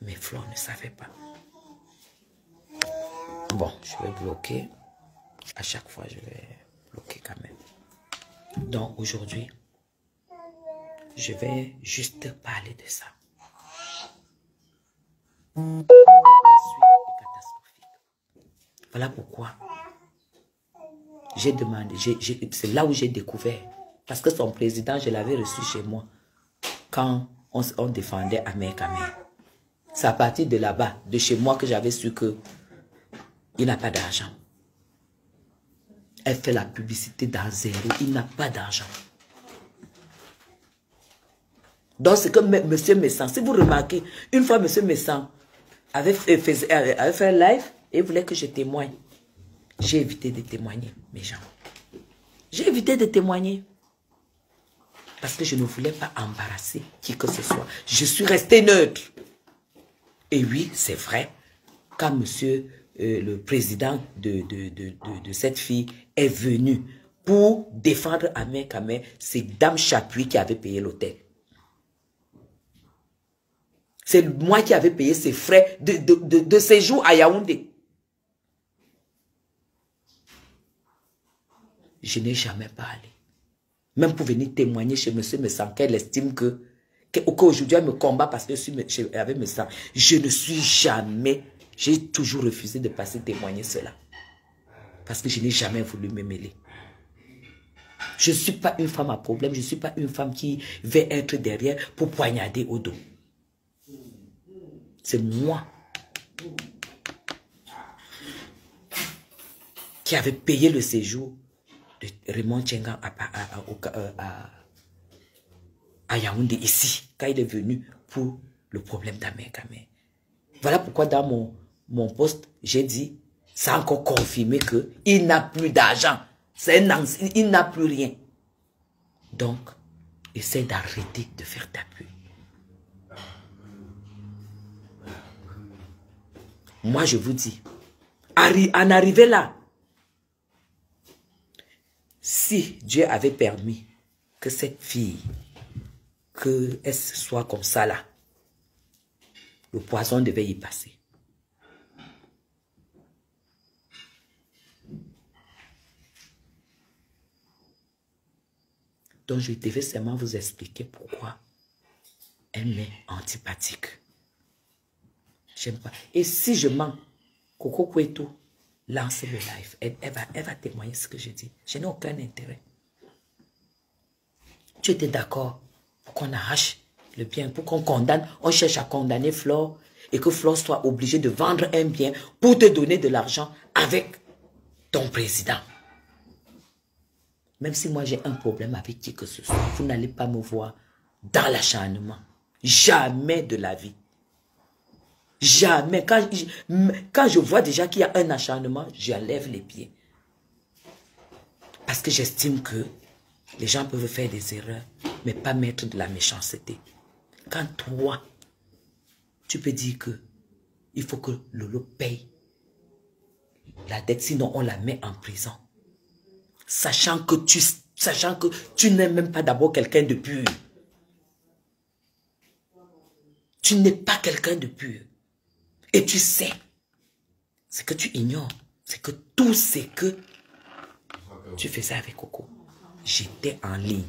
Mais Flore ne savait pas. Bon, je vais bloquer. À chaque fois, je vais bloquer quand même. Donc, aujourd'hui, je vais juste parler de ça. La suite est catastrophique. Voilà pourquoi j'ai demandé, c'est là où j'ai découvert. Parce que son président, je l'avais reçu chez moi quand on défendait Amer Kamer. C'est à partir de là-bas, de chez moi, que j'avais su que il n'a pas d'argent. Elle fait la publicité dans zéro. Il n'a pas d'argent. Donc, c'est comme M. Messant. Si vous remarquez, une fois M. Messant avait fait un live et voulait que je témoigne. J'ai évité de témoigner, mes gens. J'ai évité de témoigner. Parce que je ne voulais pas embarrasser qui que ce soit. Je suis resté neutre. Et oui, c'est vrai, quand monsieur le président de cette fille est venu pour défendre Amer Kamer, c'est Dame Chapuis qui avait payé l'hôtel. C'est moi qui avais payé ses frais de séjour à Yaoundé. Je n'ai jamais parlé. Même pour venir témoigner chez monsieur Messant, qu'elle estime qu'aujourd'hui elle me combat parce que je suis avec Messant. Je ne suis jamais, j'ai toujours refusé de passer témoigner cela. Parce que je n'ai jamais voulu me mêler. Je ne suis pas une femme à problème, je ne suis pas une femme qui veut être derrière pour poignarder au dos. C'est moi qui avais payé le séjour de Raymond Tchengan à Yaoundé, ici, quand il est venu pour le problème d'Amer Kamer. Voilà pourquoi dans mon poste, j'ai dit, ça a encore confirmé qu'il n'a plus d'argent. Il n'a plus rien. Donc, essaie d'arrêter de faire ta pub. Moi, je vous dis, en arriver là, si Dieu avait permis que cette fille, qu'elle soit comme ça là, le poison devait y passer. Donc, je devais seulement vous expliquer pourquoi elle m'est antipathique. J'aime pas. Et si je mens, Coco Kouetou lance le live. Elle va témoigner ce que je dis. Je n'ai aucun intérêt. Tu étais d'accord pour qu'on arrache le bien, pour qu'on condamne, on cherche à condamner Flore et que Flore soit obligée de vendre un bien pour te donner de l'argent avec ton président. Même si moi j'ai un problème avec qui que ce soit, vous n'allez pas me voir dans l'acharnement. Jamais de la vie. Jamais. Quand je vois déjà qu'il y a un acharnement, j'enlève les pieds. Parce que j'estime que les gens peuvent faire des erreurs, mais pas mettre de la méchanceté. Quand toi, tu peux dire que il faut que Lolo paye la dette, sinon on la met en prison. Sachant que tu n'es même pas d'abord quelqu'un de pur. Tu n'es pas quelqu'un de pur. Et tu sais, ce que tu ignores, c'est que tout ce que tu faisais avec Coco, j'étais en ligne.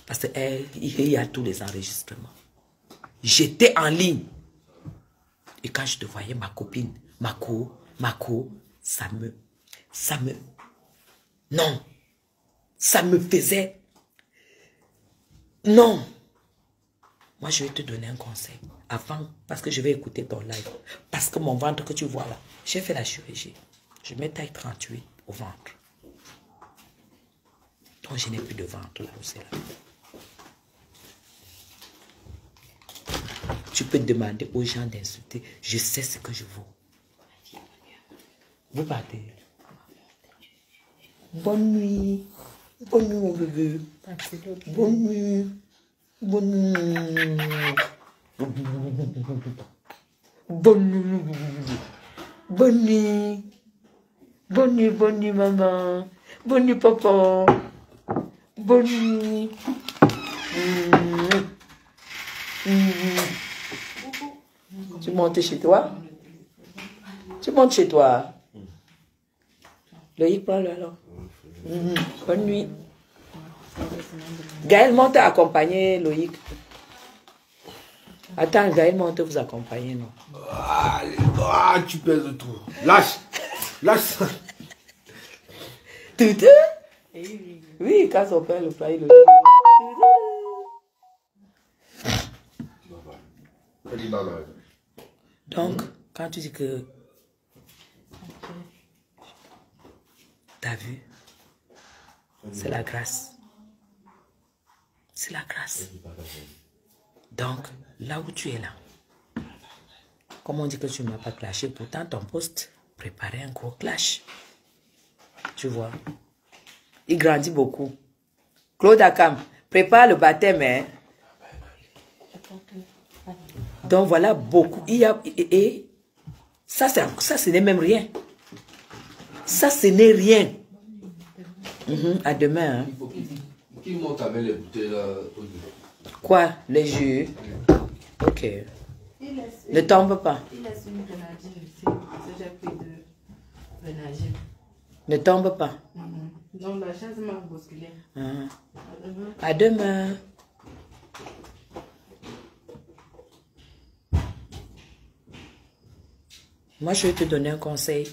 Parce qu'il y a tous les enregistrements. J'étais en ligne. Et quand je te voyais, ma copine, Mako, non. Ça me faisait... Non. Moi, je vais te donner un conseil. Avant, parce que je vais écouter ton live. Parce que mon ventre que tu vois là, j'ai fait la chirurgie. Je mets taille 38 au ventre. Donc, je n'ai plus de ventre là où c'est là. Tu peux demander aux gens d'insulter. Je sais ce que je vaux. Vous partez. Bonne nuit. Bonne nuit, mon bébé. Bonne nuit. Bonne nuit. Bonne nuit. Bonne nuit. Bonne nuit, maman. Bonne nuit, papa. Bonne nuit. Tu montes chez toi? Tu montes chez toi? Loïc, prends-le alors. Bonne nuit. Gaël monte accompagner Loïc. Attends, Gaël monte vous accompagner, non? Ah, tu pèses tout. Lâche. Lâche ça. Tout. Oui, quand son père le fly, il le dit. Donc, quand tu dis que t'as vu, c'est la grâce. C'est la grâce. Donc, là où tu es là, comme on dit que tu ne m'as pas clashé, pourtant ton poste préparait un gros clash. Tu vois, il grandit beaucoup. Claude Akam, prépare le baptême, hein. Donc voilà beaucoup. Il y a, et ça, ce n'est même rien. Ça, ce n'est rien. À demain. Hein. Qui monte avec les bouteilles là? Quoi? Les jus? Ok. Ne tombe pas. Il laisse une grenadine ici. J'ai pris de grenadine. Ne tombe pas. Donc la chaise m'a bousculé. À demain. Moi, je vais te donner un conseil.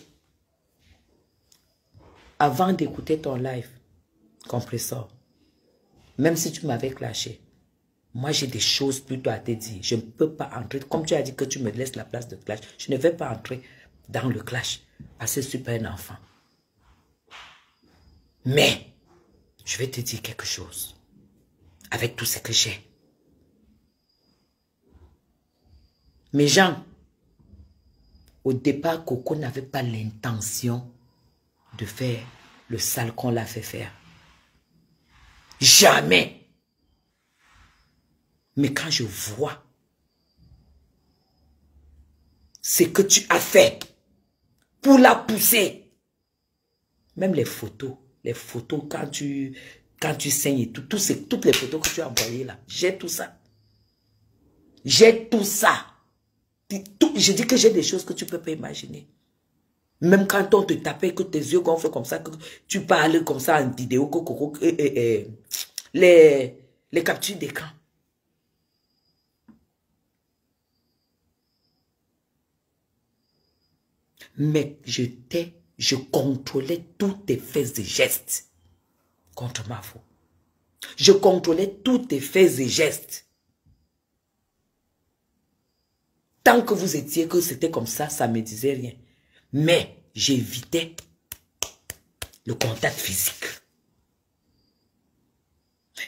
Avant d'écouter ton live, compresseur, même si tu m'avais clashé, moi, j'ai des choses plutôt à te dire. Je ne peux pas entrer. Comme tu as dit que tu me laisses la place de clash, je ne vais pas entrer dans le clash parce que je ne suis pas un enfant. Mais, je vais te dire quelque chose. Avec tout ce que j'ai. Mes gens, au départ, Coco n'avait pas l'intention de faire le sale qu'on l'a fait faire. Jamais. Mais quand je vois ce que tu as fait pour la pousser, même les photos quand tu saignes et tout, toutes les photos que tu as envoyées là, j'ai tout ça. J'ai tout ça. Je dis que j'ai des choses que tu ne peux pas imaginer. Même quand on te tapait, que tes yeux gonflent comme ça, que tu parles comme ça en vidéo, les captures d'écran. Mais je contrôlais tous tes faits et gestes contre ma faute. Je contrôlais tous tes faits et gestes. Tant que vous étiez, que c'était comme ça, ça ne me disait rien. Mais j'évitais le contact physique.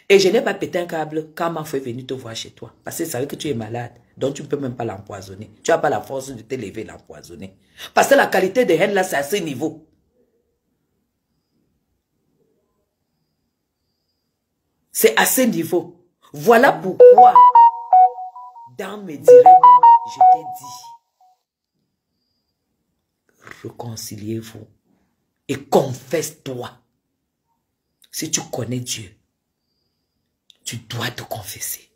Et je n'ai pas pété un câble quand Mafou est venu te voir chez toi. Parce que c'est vrai que tu es malade. Donc tu ne peux même pas l'empoisonner. Tu n'as pas la force de te lever et l'empoisonner. Parce que la qualité de haine là, c'est à ce niveau. C'est à ce niveau. Voilà pourquoi, dans mes directs, je t'ai dit, réconciliez-vous et confesse-toi. Si tu connais Dieu, tu dois te confesser.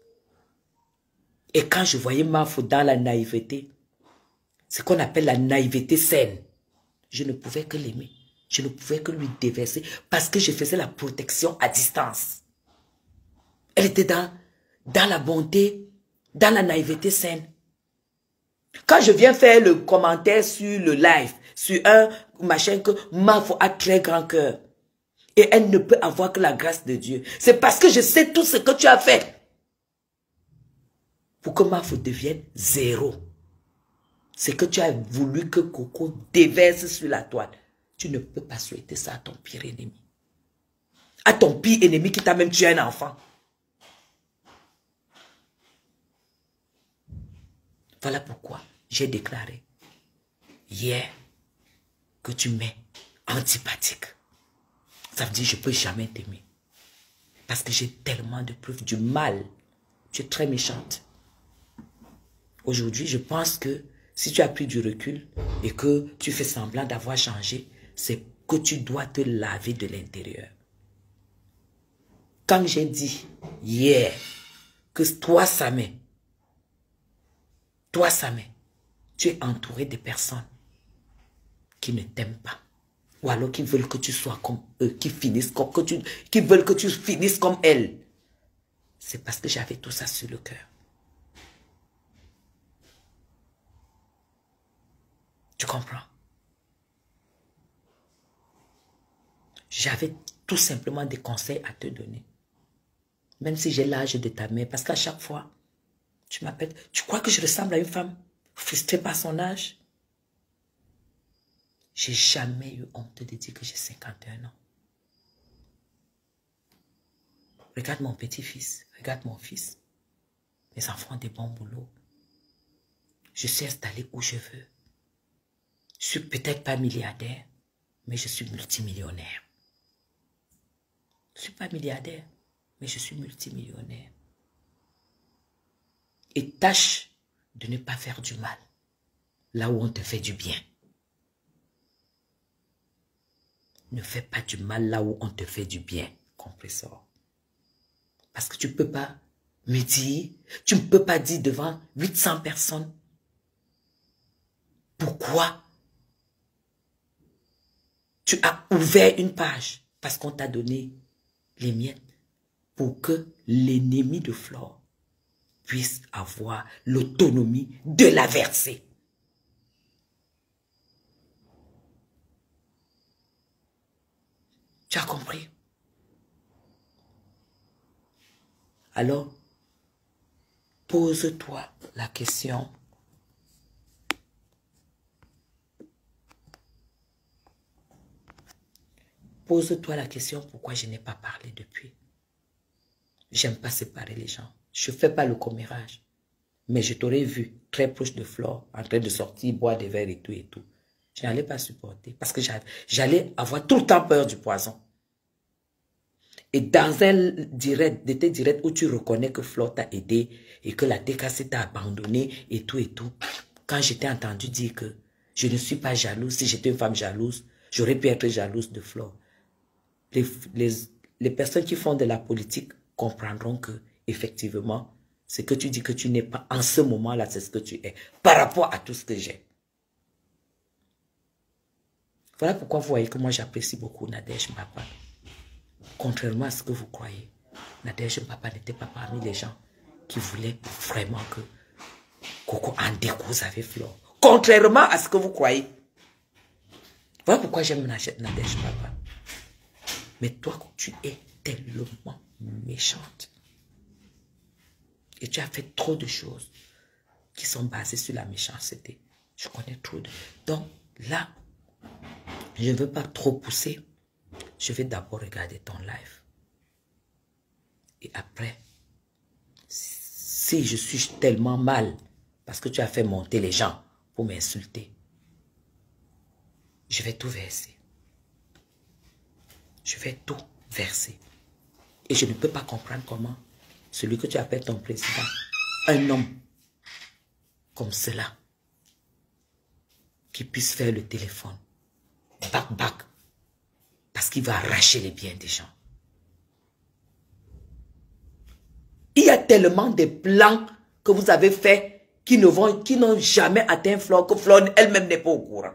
Et quand je voyais Mafou dans la naïveté, ce qu'on appelle la naïveté saine, je ne pouvais que l'aimer. Je ne pouvais que lui déverser parce que je faisais la protection à distance. Elle était dans la bonté, dans la naïveté saine. Quand je viens faire le commentaire sur le live, sur un machin que Mafou a très grand cœur, et elle ne peut avoir que la grâce de Dieu, c'est parce que je sais tout ce que tu as fait pour que Mafou devienne zéro. C'est que tu as voulu que Coco déverse sur la toile. Tu ne peux pas souhaiter ça à ton pire ennemi. À ton pire ennemi qui t'a même tué un enfant. Voilà pourquoi j'ai déclaré hier que tu m'es antipathique. Ça veut dire que je ne peux jamais t'aimer. Parce que j'ai tellement de preuves du mal. Tu es très méchante. Aujourd'hui, je pense que si tu as pris du recul et que tu fais semblant d'avoir changé, c'est que tu dois te laver de l'intérieur. Quand j'ai dit hier que toi, Samé, tu es entouré de personnes qui ne t'aiment pas. Ou alors qui veulent que tu sois comme eux, qui veulent que tu finisses comme elles. C'est parce que j'avais tout ça sur le cœur. Tu comprends? J'avais tout simplement des conseils à te donner. Même si j'ai l'âge de ta mère. Parce qu'à chaque fois, tu m'appelles. Tu crois que je ressemble à une femme frustrée par son âge? J'ai jamais eu honte de dire que j'ai 51 ans. Regarde mon petit-fils. Regarde mon fils. Mes enfants ont des bons boulots. Je suis installé où je veux. Je suis peut-être pas milliardaire, mais je suis multimillionnaire. Je ne suis pas milliardaire, mais je suis multimillionnaire. Et tâche de ne pas faire du mal, là où on te fait du bien. Ne fais pas du mal là où on te fait du bien, compresseur. Parce que tu ne peux pas me dire, tu ne peux pas dire devant 800 personnes, pourquoi tu as ouvert une page parce qu'on t'a donné les miettes pour que l'ennemi de Flore puisse avoir l'autonomie de la verser. Tu as compris? Alors, pose-toi la question. Pose-toi la question pourquoi je n'ai pas parlé depuis. J'aime pas séparer les gens. Je ne fais pas le commérage. Mais je t'aurais vu très proche de Flore, en train de sortir, boire des verres et tout et tout. Je n'allais pas supporter parce que j'allais avoir tout le temps peur du poison. Et dans un direct, de tes directs où tu reconnais que Flore t'a aidé et que la DKC t'a abandonné et tout, quand je t'ai entendu dire que je ne suis pas jalouse, si j'étais une femme jalouse, j'aurais pu être jalouse de Flore. Les personnes qui font de la politique comprendront que, effectivement, ce que tu dis que tu n'es pas en ce moment-là, c'est ce que tu es, par rapport à tout ce que j'ai. Voilà pourquoi vous voyez que moi j'apprécie beaucoup Nadège Mbapa. Contrairement à ce que vous croyez, Nadège Mbapa n'était pas parmi les gens qui voulaient vraiment que Coco en découse avec Flore. Contrairement à ce que vous croyez. Voilà pourquoi j'aime Nadège Mbapa. Mais toi, tu es tellement méchante. Et tu as fait trop de choses qui sont basées sur la méchanceté. Je connais trop de... Donc là, je ne veux pas trop pousser. Je vais d'abord regarder ton live. Et après, si je suis tellement mal, parce que tu as fait monter les gens pour m'insulter, je vais tout verser. Je vais tout verser. Et je ne peux pas comprendre comment celui que tu appelles ton président, un homme comme cela, qui puisse faire le téléphone, bac, bac, parce qu'il va arracher les biens des gens. Il y a tellement de plans que vous avez faits qui n'ont jamais atteint Flore, que Flore elle-même n'est pas au courant.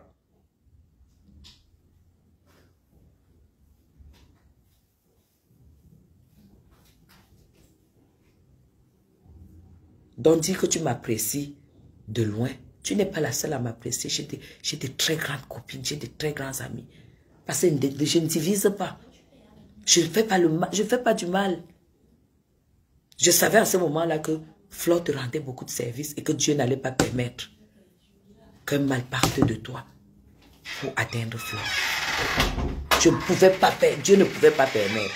Donc dire que tu m'apprécies de loin, tu n'es pas la seule à m'apprécier. J'ai de très grandes copines, j'ai de très grands amis. Parce que je ne divise pas. Je ne fais pas le mal, je ne fais pas du mal. Je savais à ce moment-là que Flore te rendait beaucoup de services et que Dieu n'allait pas permettre qu'un mal parte de toi pour atteindre Flore. Je ne pouvais pas faire, Dieu ne pouvait pas permettre.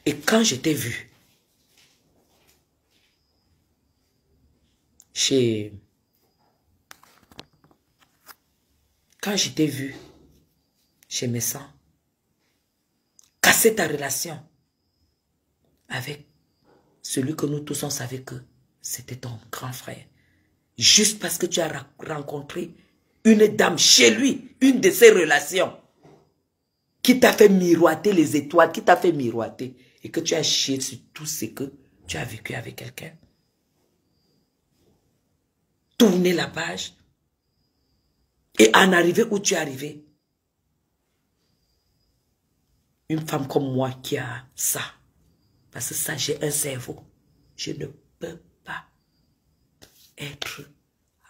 Et quand je t'ai vu quand je t'ai vu chez Messan, casser ta relation avec celui que nous tous on savait que c'était ton grand frère, juste parce que tu as rencontré une dame chez lui, une de ses relations, qui t'a fait miroiter les étoiles, qui t'a fait miroiter, et que tu as chié sur tout ce que tu as vécu avec quelqu'un. Tourner la page et en arriver où tu es arrivé. Une femme comme moi qui a ça, parce que ça, j'ai un cerveau. Je ne peux pas être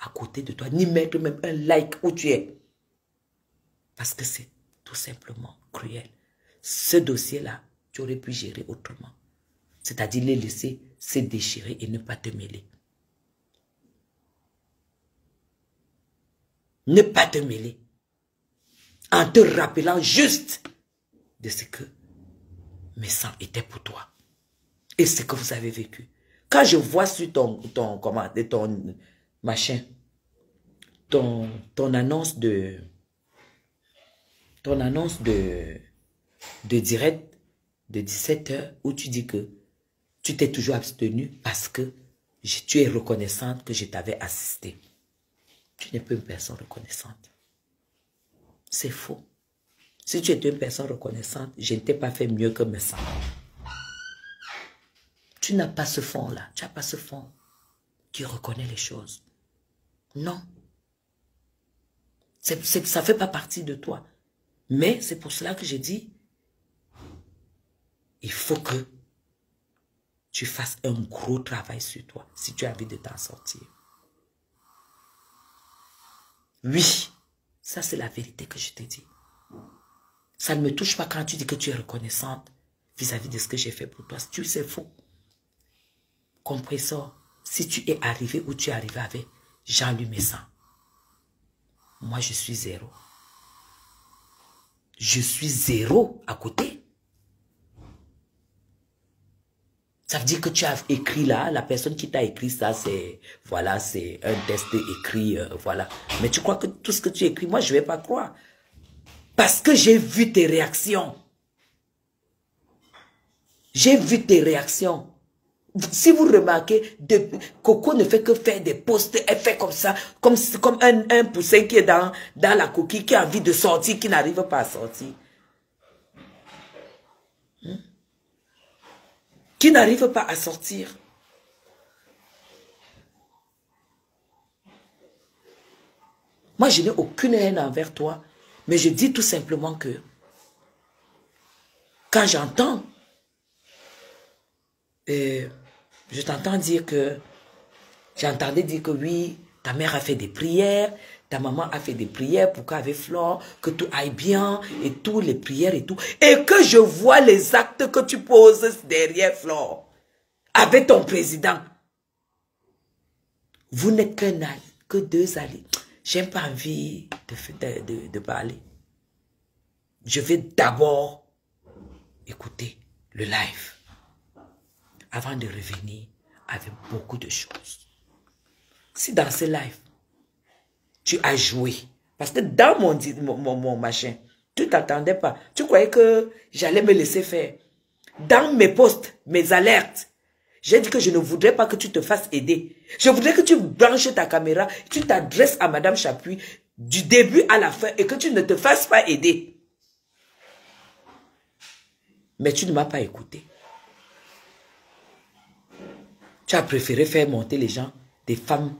à côté de toi, ni mettre même un like où tu es. Parce que c'est tout simplement cruel. Ce dossier-là, tu aurais pu gérer autrement. C'est-à-dire les laisser se déchirer et ne pas te mêler. Ne pas te mêler. En te rappelant juste de ce que mes sangs étaient pour toi. Et ce que vous avez vécu. Quand je vois sur ton machin, ton annonce de direct de 17h où tu dis que tu t'es toujours abstenu parce que tu es reconnaissante que je t'avais assisté. Tu n'es pas une personne reconnaissante. C'est faux. Si tu étais une personne reconnaissante, je ne t'ai pas fait mieux que mes sangs. Tu n'as pas ce fond-là. Tu n'as pas ce fond qui reconnaît les choses. Non. Ça ne fait pas partie de toi. Mais c'est pour cela que j'ai dit, il faut que tu fasses un gros travail sur toi si tu as envie de t'en sortir. Oui, ça c'est la vérité que je te dis. Ça ne me touche pas quand tu dis que tu es reconnaissante vis-à-vis de ce que j'ai fait pour toi. Tu sais, c'est faux. Compressor, si tu es arrivé où tu es arrivé avec Jean-Louis Messan, moi je suis zéro. Je suis zéro à côté. Ça veut dire que tu as écrit là, la personne qui t'a écrit ça, c'est, voilà, c'est un test écrit, voilà. Mais tu crois que tout ce que tu écris, moi je ne vais pas croire. Parce que j'ai vu tes réactions. J'ai vu tes réactions. Si vous remarquez, Coco ne fait que faire des posts, elle fait comme ça, comme un poussin qui est dans la coquille, qui a envie de sortir, qui n'arrive pas à sortir. Qui n'arrive pas à sortir. Moi, je n'ai aucune haine envers toi, mais je dis tout simplement que quand j'entends, je t'entends dire que, j'entendais dire que oui, ta mère a fait des prières, ta maman a fait des prières pour qu'avec Flore, que tout aille bien, et toutes les prières et tout. Et que je vois les actes que tu poses derrière Flore, avec ton président. Vous n'êtes que deux alliés. J'aime pas envie de parler. je vais d'abord écouter le live avant de revenir avec beaucoup de choses. Si dans ce live, tu as joué, parce que dans mon machin, tu t'attendais pas. Tu croyais que j'allais me laisser faire. Dans mes posts, mes alertes, j'ai dit que je ne voudrais pas que tu te fasses aider. Je voudrais que tu branches ta caméra, tu t'adresses à Madame Chapuis du début à la fin et que tu ne te fasses pas aider. Mais tu ne m'as pas écouté. Tu as préféré faire monter les gens, des femmes,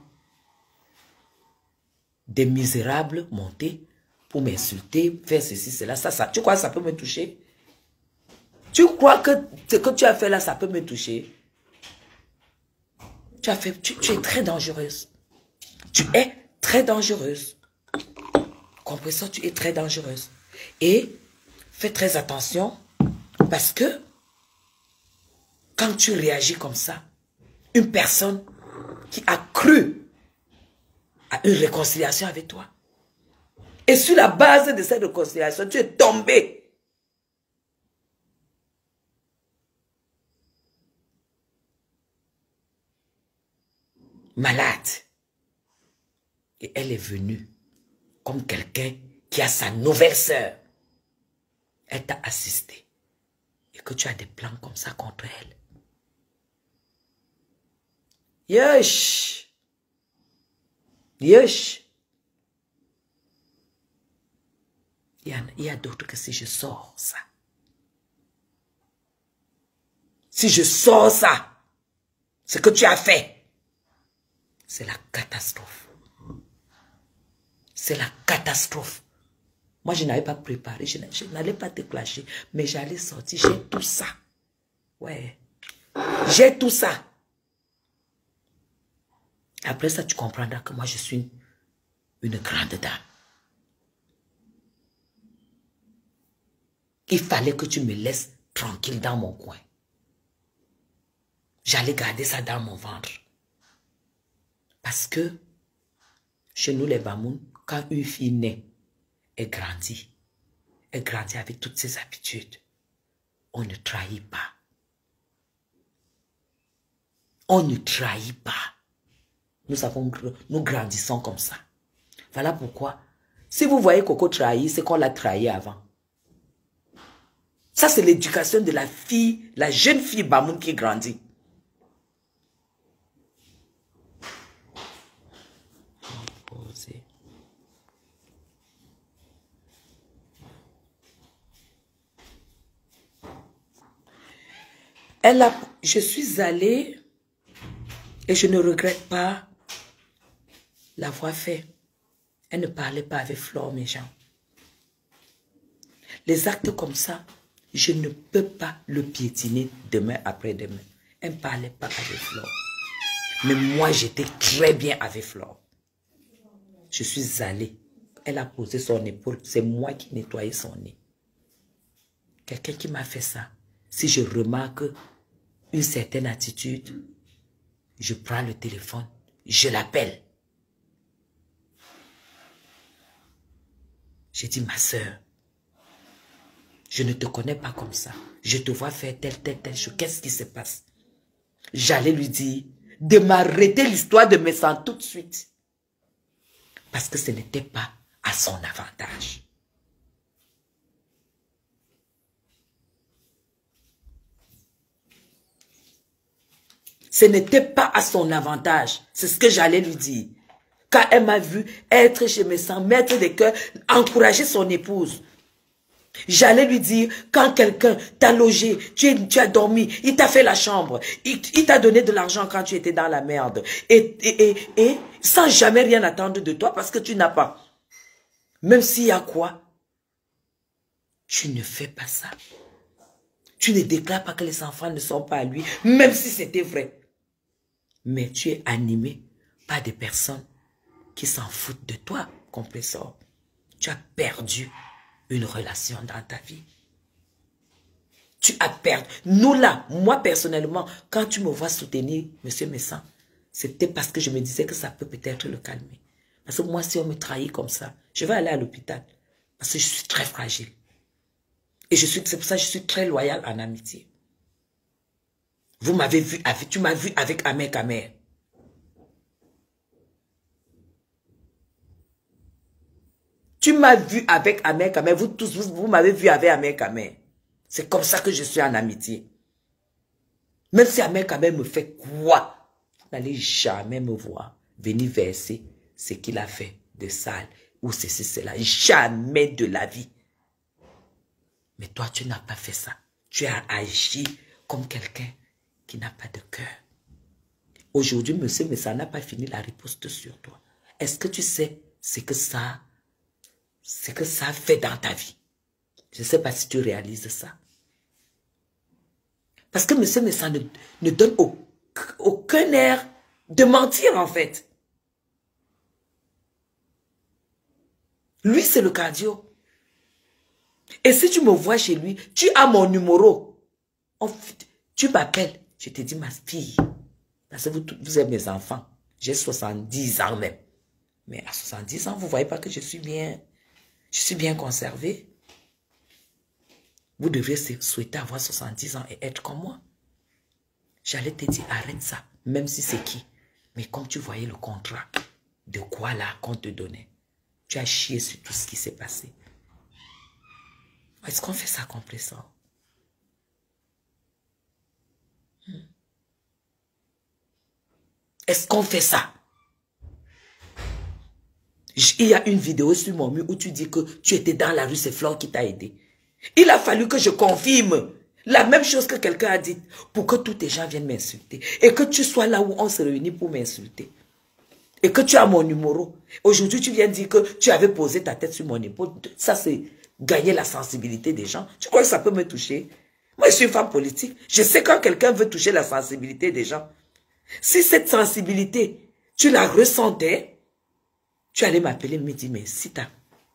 des misérables monter pour m'insulter, faire ceci, cela. Ça, tu crois que ça peut me toucher? Tu crois que ce que tu as fait là, ça peut me toucher? Tu es très dangereuse. Tu es très dangereuse. Comprenez ça, tu es très dangereuse. Et fais très attention parce que quand tu réagis comme ça, une personne qui a cru à une réconciliation avec toi, et sur la base de cette réconciliation, tu es tombé. Malade. Et elle est venue comme quelqu'un qui a sa nouvelle sœur. Elle t'a assisté. Et que tu as des plans comme ça contre elle. Yosh. Yosh. Il y a d'autres que si je sors ça. Si je sors ça, ce que tu as fait, c'est la catastrophe. C'est la catastrophe. Moi, je n'avais pas préparé, je n'allais pas te clasher, mais j'allais sortir, j'ai tout ça. Ouais. J'ai tout ça. Après ça, tu comprendras que moi, je suis une grande dame. Il fallait que tu me laisses tranquille dans mon coin. J'allais garder ça dans mon ventre. Parce que, chez nous les Bamoun, quand une fille naît, elle grandit avec toutes ses habitudes. On ne trahit pas. On ne trahit pas. Nous grandissons comme ça. Voilà pourquoi, si vous voyez Coco trahir, c'est qu'on l'a trahi avant. Ça, c'est l'éducation de la fille, la jeune fille Bamoun qui grandit. Je suis allée et je ne regrette pas l'avoir fait. Elle ne parlait pas avec Flore, mes gens. Les actes comme ça, je ne peux pas le piétiner demain après-demain. Elle ne parlait pas avec Flore. Mais moi, j'étais très bien avec Flore. Je suis allée. Elle a posé son épaule. C'est moi qui nettoyais son nez. Quelqu'un qui m'a fait ça. Si je remarque une certaine attitude, je prends le téléphone, je l'appelle. J'ai dit, ma soeur, je ne te connais pas comme ça. Je te vois faire telle chose. Qu'est-ce qui se passe? J'allais lui dire de m'arrêter l'histoire de mes sangs tout de suite. Parce que ce n'était pas à son avantage. Ce n'était pas à son avantage. C'est ce que j'allais lui dire. Quand elle m'a vu être chez mes sangs, mettre des cœurs, encourager son épouse. J'allais lui dire, quand quelqu'un t'a logé, tu as dormi, il t'a fait la chambre, il t'a donné de l'argent quand tu étais dans la merde. Et sans jamais rien attendre de toi parce que tu n'as pas. Même s'il y a quoi, tu ne fais pas ça. Tu ne déclares pas que les enfants ne sont pas à lui, même si c'était vrai. Mais tu es animé par des personnes qui s'en foutent de toi, compresseur. Tu as perdu une relation dans ta vie. Tu as perdu. Nous là, moi personnellement, quand tu me vois soutenir M. Messan, c'était parce que je me disais que ça peut peut-être le calmer. Parce que moi, si on me trahit comme ça, je vais aller à l'hôpital. Parce que je suis très fragile. Et c'est pour ça que je suis très loyale en amitié. Vous m'avez vu, tu m'as vu avec Ahmed Kamer. Tu m'as vu avec Ahmed Kamer. Vous tous, vous m'avez vu avec Ahmed Kamer. C'est comme ça que je suis en amitié. Même si Ahmed Kamer me fait quoi, vous n'allez jamais me voir venir verser ce qu'il a fait de sale ou ceci, cela. Jamais de la vie. Mais toi, tu n'as pas fait ça. Tu as agi comme quelqu'un qui n'a pas de cœur. Aujourd'hui, monsieur, mais ça n'a pas fini la riposte sur toi. Est-ce que tu sais ce que ça fait dans ta vie? Je ne sais pas si tu réalises ça. Parce que monsieur, mais ça ne donne aucun air de mentir, en fait. Lui, c'est le cardio. Et si tu me vois chez lui, tu as mon numéro. Tu m'appelles. Je te dis, ma fille, parce que vous êtes mes enfants. J'ai 70 ans même. Mais à 70 ans, vous ne voyez pas que je suis bien conservé. Vous devriez souhaiter avoir 70 ans et être comme moi. J'allais te dire, arrête ça, même si c'est qui. Mais comme tu voyais le contrat, de quoi là qu'on te donnait, tu as chié sur tout ce qui s'est passé. Est-ce qu'on fait ça complètement? Est-ce qu'on fait ça? Il y a une vidéo sur mon mur où tu dis que tu étais dans la rue, c'est Flore qui t'a aidé. Il a fallu que je confirme la même chose que quelqu'un a dit pour que tous tes gens viennent m'insulter. Et que tu sois là où on se réunit pour m'insulter. Et que tu as mon numéro. Aujourd'hui, tu viens dire que tu avais posé ta tête sur mon épaule. Ça, c'est gagner la sensibilité des gens. Tu crois que ça peut me toucher? Moi, je suis une femme politique. Je sais quand quelqu'un veut toucher la sensibilité des gens. Si cette sensibilité, tu la ressentais, tu allais m'appeler et me dire, mais Sita,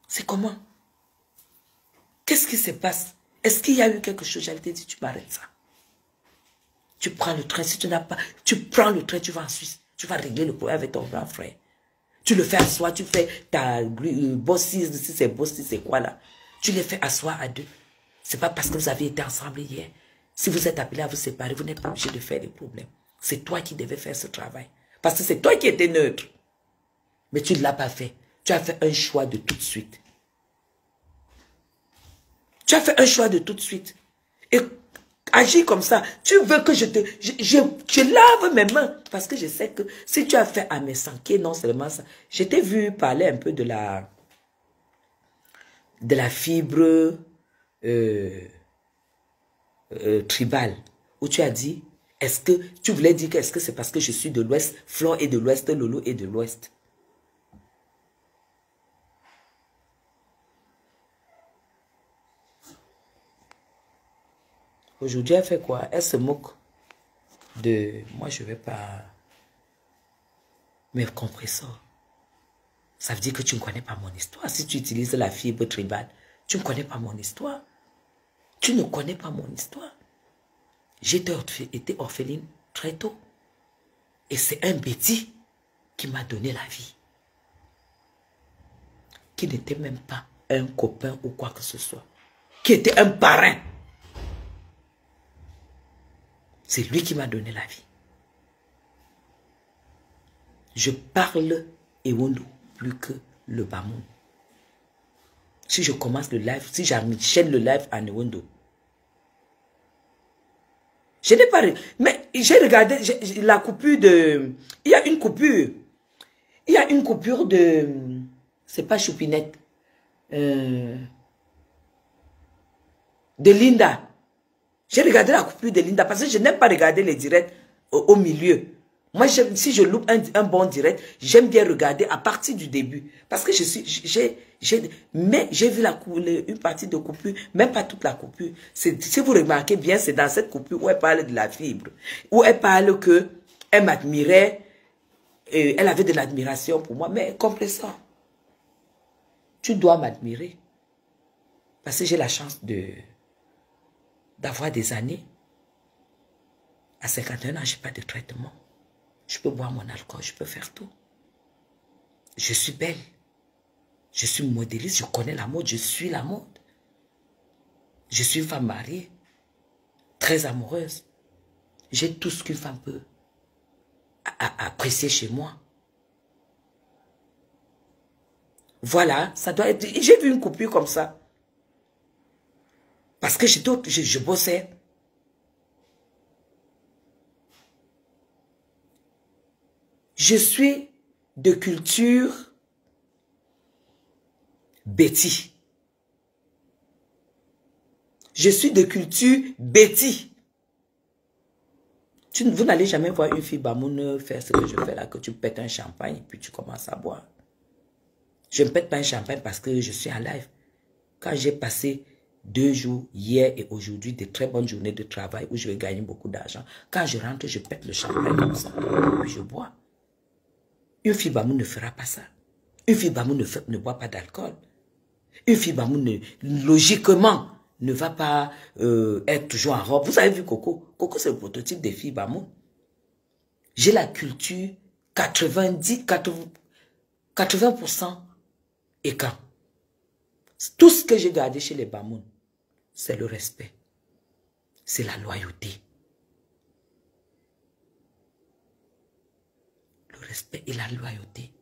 c'est comment? Qu'est-ce qui se passe? Est-ce qu'il y a eu quelque chose? J'allais te dire, tu m'arrêtes ça. Tu prends le train, si tu n'as pas, tu prends le train, tu vas en Suisse. Tu vas régler le problème avec ton grand frère. Tu le fais asseoir, tu fais ta bossie, si c'est bossie, c'est quoi là? Tu les fais asseoir à deux. C'est pas parce que vous avez été ensemble hier. Si vous êtes appelés à vous séparer, vous n'êtes pas obligé de faire des problèmes. C'est toi qui devais faire ce travail. Parce que c'est toi qui étais neutre. Mais tu ne l'as pas fait. Tu as fait un choix de tout de suite. Tu as fait un choix de tout de suite. Et agis comme ça. Tu veux que je lave mes mains. Parce que je sais que si tu as fait à mes sanké, non seulement ça. Je t'ai vu parler un peu de la fibre tribale. Où tu as dit, est-ce que tu voulais dire que est-ce que c'est parce que je suis de l'Ouest, Flore est de l'Ouest, Lolo est de l'Ouest. Aujourd'hui, elle fait quoi? Elle se moque de... Moi, je ne vais pas... Mais compresseur. Ça veut dire que tu ne connais pas mon histoire. Si tu utilises la fibre tribale, tu ne connais pas mon histoire. Tu ne connais pas mon histoire. J'ai été orpheline très tôt. Et c'est un bêtis qui m'a donné la vie. Qui n'était même pas un copain ou quoi que ce soit. Qui était un parrain. C'est lui qui m'a donné la vie. Je parle Ewondo plus que le Bamoun. Si je commence le live, si j'enchaîne le live en Ewondo, je n'ai pas... Mais j'ai regardé la coupure de... Il y a une coupure. Il y a une coupure de... C'est pas Choupinette. De Linda. J'ai regardé la coupure de Linda parce que je n'aime pas regarder les directs au milieu. Moi, si je loupe un bon direct, j'aime bien regarder à partir du début. Parce que mais j'ai vu une partie de coupure, même pas toute la coupure. Si vous remarquez bien, c'est dans cette coupure où elle parle de la fibre. Où elle parle que elle m'admirait, elle avait de l'admiration pour moi. Mais comprenez ça. Tu dois m'admirer. Parce que j'ai la chance d'avoir des années. À 51 ans, je n'ai pas de traitement. Je peux boire mon alcool, je peux faire tout. Je suis belle. Je suis modéliste, je connais la mode, je suis la mode. Je suis une femme mariée, très amoureuse. J'ai tout ce qu'une femme peut apprécier chez moi. Voilà, ça doit être... J'ai vu une coupure comme ça. Parce que je bossais. Je suis de culture Betty. Je suis de culture Betty. Vous n'allez jamais voir une fille Bamoun faire ce que je fais là, que tu pètes un champagne et puis tu commences à boire. Je ne pète pas un champagne parce que je suis en live. Quand j'ai passé 2 jours, hier et aujourd'hui, de très bonnes journées de travail où je vais gagner beaucoup d'argent, quand je rentre, je pète le champagne comme ça, et puis je bois. Une fille Bamoun ne fera pas ça. Une fille Bamoun ne boit pas d'alcool. Une fille Bamoun, logiquement, ne va pas être toujours en robe. Vous avez vu Coco? Coco, c'est le prototype des filles Bamoun. J'ai la culture 80% et quand tout ce que j'ai gardé chez les Bamoun, c'est le respect. C'est la loyauté. Le respect et la loyauté.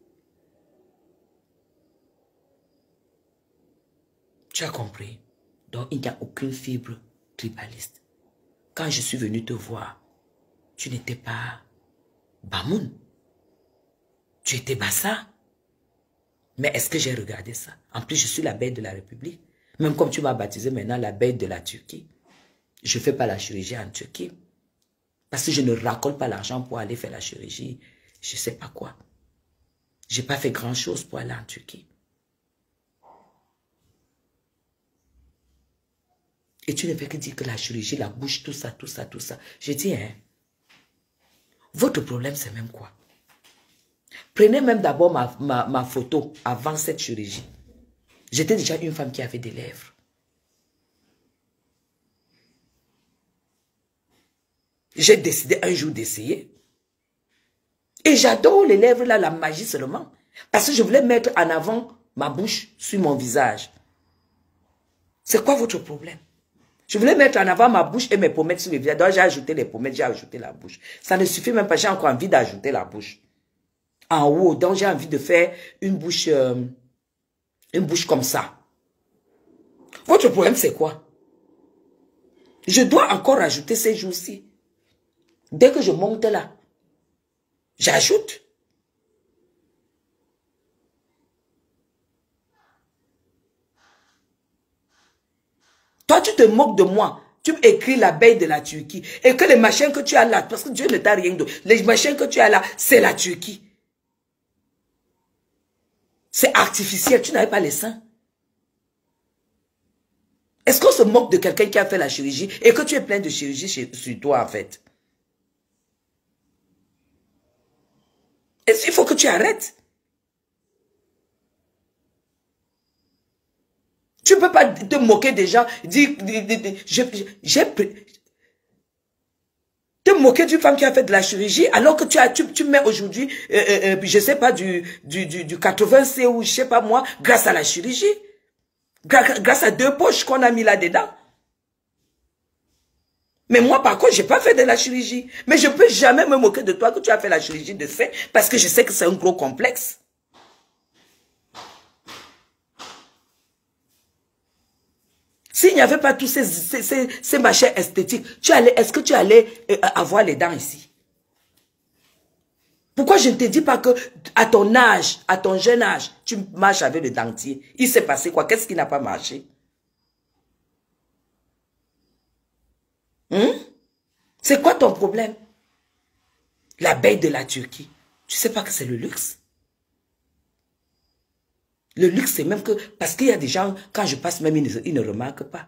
Tu as compris? Donc, il n'y a aucune fibre tribaliste. Quand je suis venu te voir, tu n'étais pas Bamoun. Tu étais Bassa. Mais est-ce que j'ai regardé ça? En plus, je suis l'abeille de la République. Même comme tu m'as baptisé maintenant l'abeille de la Turquie. Je ne fais pas la chirurgie en Turquie. Parce que je ne racole pas l'argent pour aller faire la chirurgie. Je ne sais pas quoi. Je n'ai pas fait grand-chose pour aller en Turquie. Et tu ne fais que dire que la chirurgie, la bouche, tout ça, tout ça, tout ça. Je dis, hein, votre problème, c'est même quoi? Prenez même d'abord ma photo avant cette chirurgie. J'étais déjà une femme qui avait des lèvres. J'ai décidé un jour d'essayer. Et j'adore les lèvres là, la magie seulement. Parce que je voulais mettre en avant ma bouche sur mon visage. C'est quoi votre problème? Je voulais mettre en avant ma bouche et mes pommettes sur le visage. Donc j'ai ajouté les pommettes, j'ai ajouté la bouche. Ça ne suffit même pas, j'ai encore envie d'ajouter la bouche. En haut, donc j'ai envie de faire une bouche comme ça. Votre problème c'est quoi? Je dois encore ajouter ces jours-ci. Dès que je monte là, j'ajoute. Toi, tu te moques de moi. Tu écris l'abeille de la Turquie. Et que les machins que tu as là, parce que Dieu ne t'a rien donné, les machins que tu as là, c'est la Turquie. C'est artificiel. Tu n'avais pas les seins. Est-ce qu'on se moque de quelqu'un qui a fait la chirurgie et que tu es plein de chirurgie sur toi, en fait? Il faut que tu arrêtes. Tu ne peux pas te moquer des gens, dire, te moquer d'une femme qui a fait de la chirurgie, alors que tu mets aujourd'hui, je ne sais pas, du 80C ou je ne sais pas moi, grâce à la chirurgie. Grâce à 2 poches qu'on a mis là-dedans. Mais moi, par contre, je n'ai pas fait de la chirurgie. Mais je ne peux jamais me moquer de toi que tu as fait la chirurgie de sein, parce que je sais que c'est un gros complexe. S'il n'y avait pas tous ces machins esthétiques, est-ce que tu allais avoir les dents ici? Pourquoi je ne te dis pas que à ton âge, à ton jeune âge, tu marches avec le dentier? Il s'est passé quoi? Qu'est-ce qui n'a pas marché? C'est quoi ton problème? L'abeille de la Turquie. Tu sais pas que c'est le luxe? Le luxe, c'est même que... Parce qu'il y a des gens, quand je passe même, ils ne remarquent pas.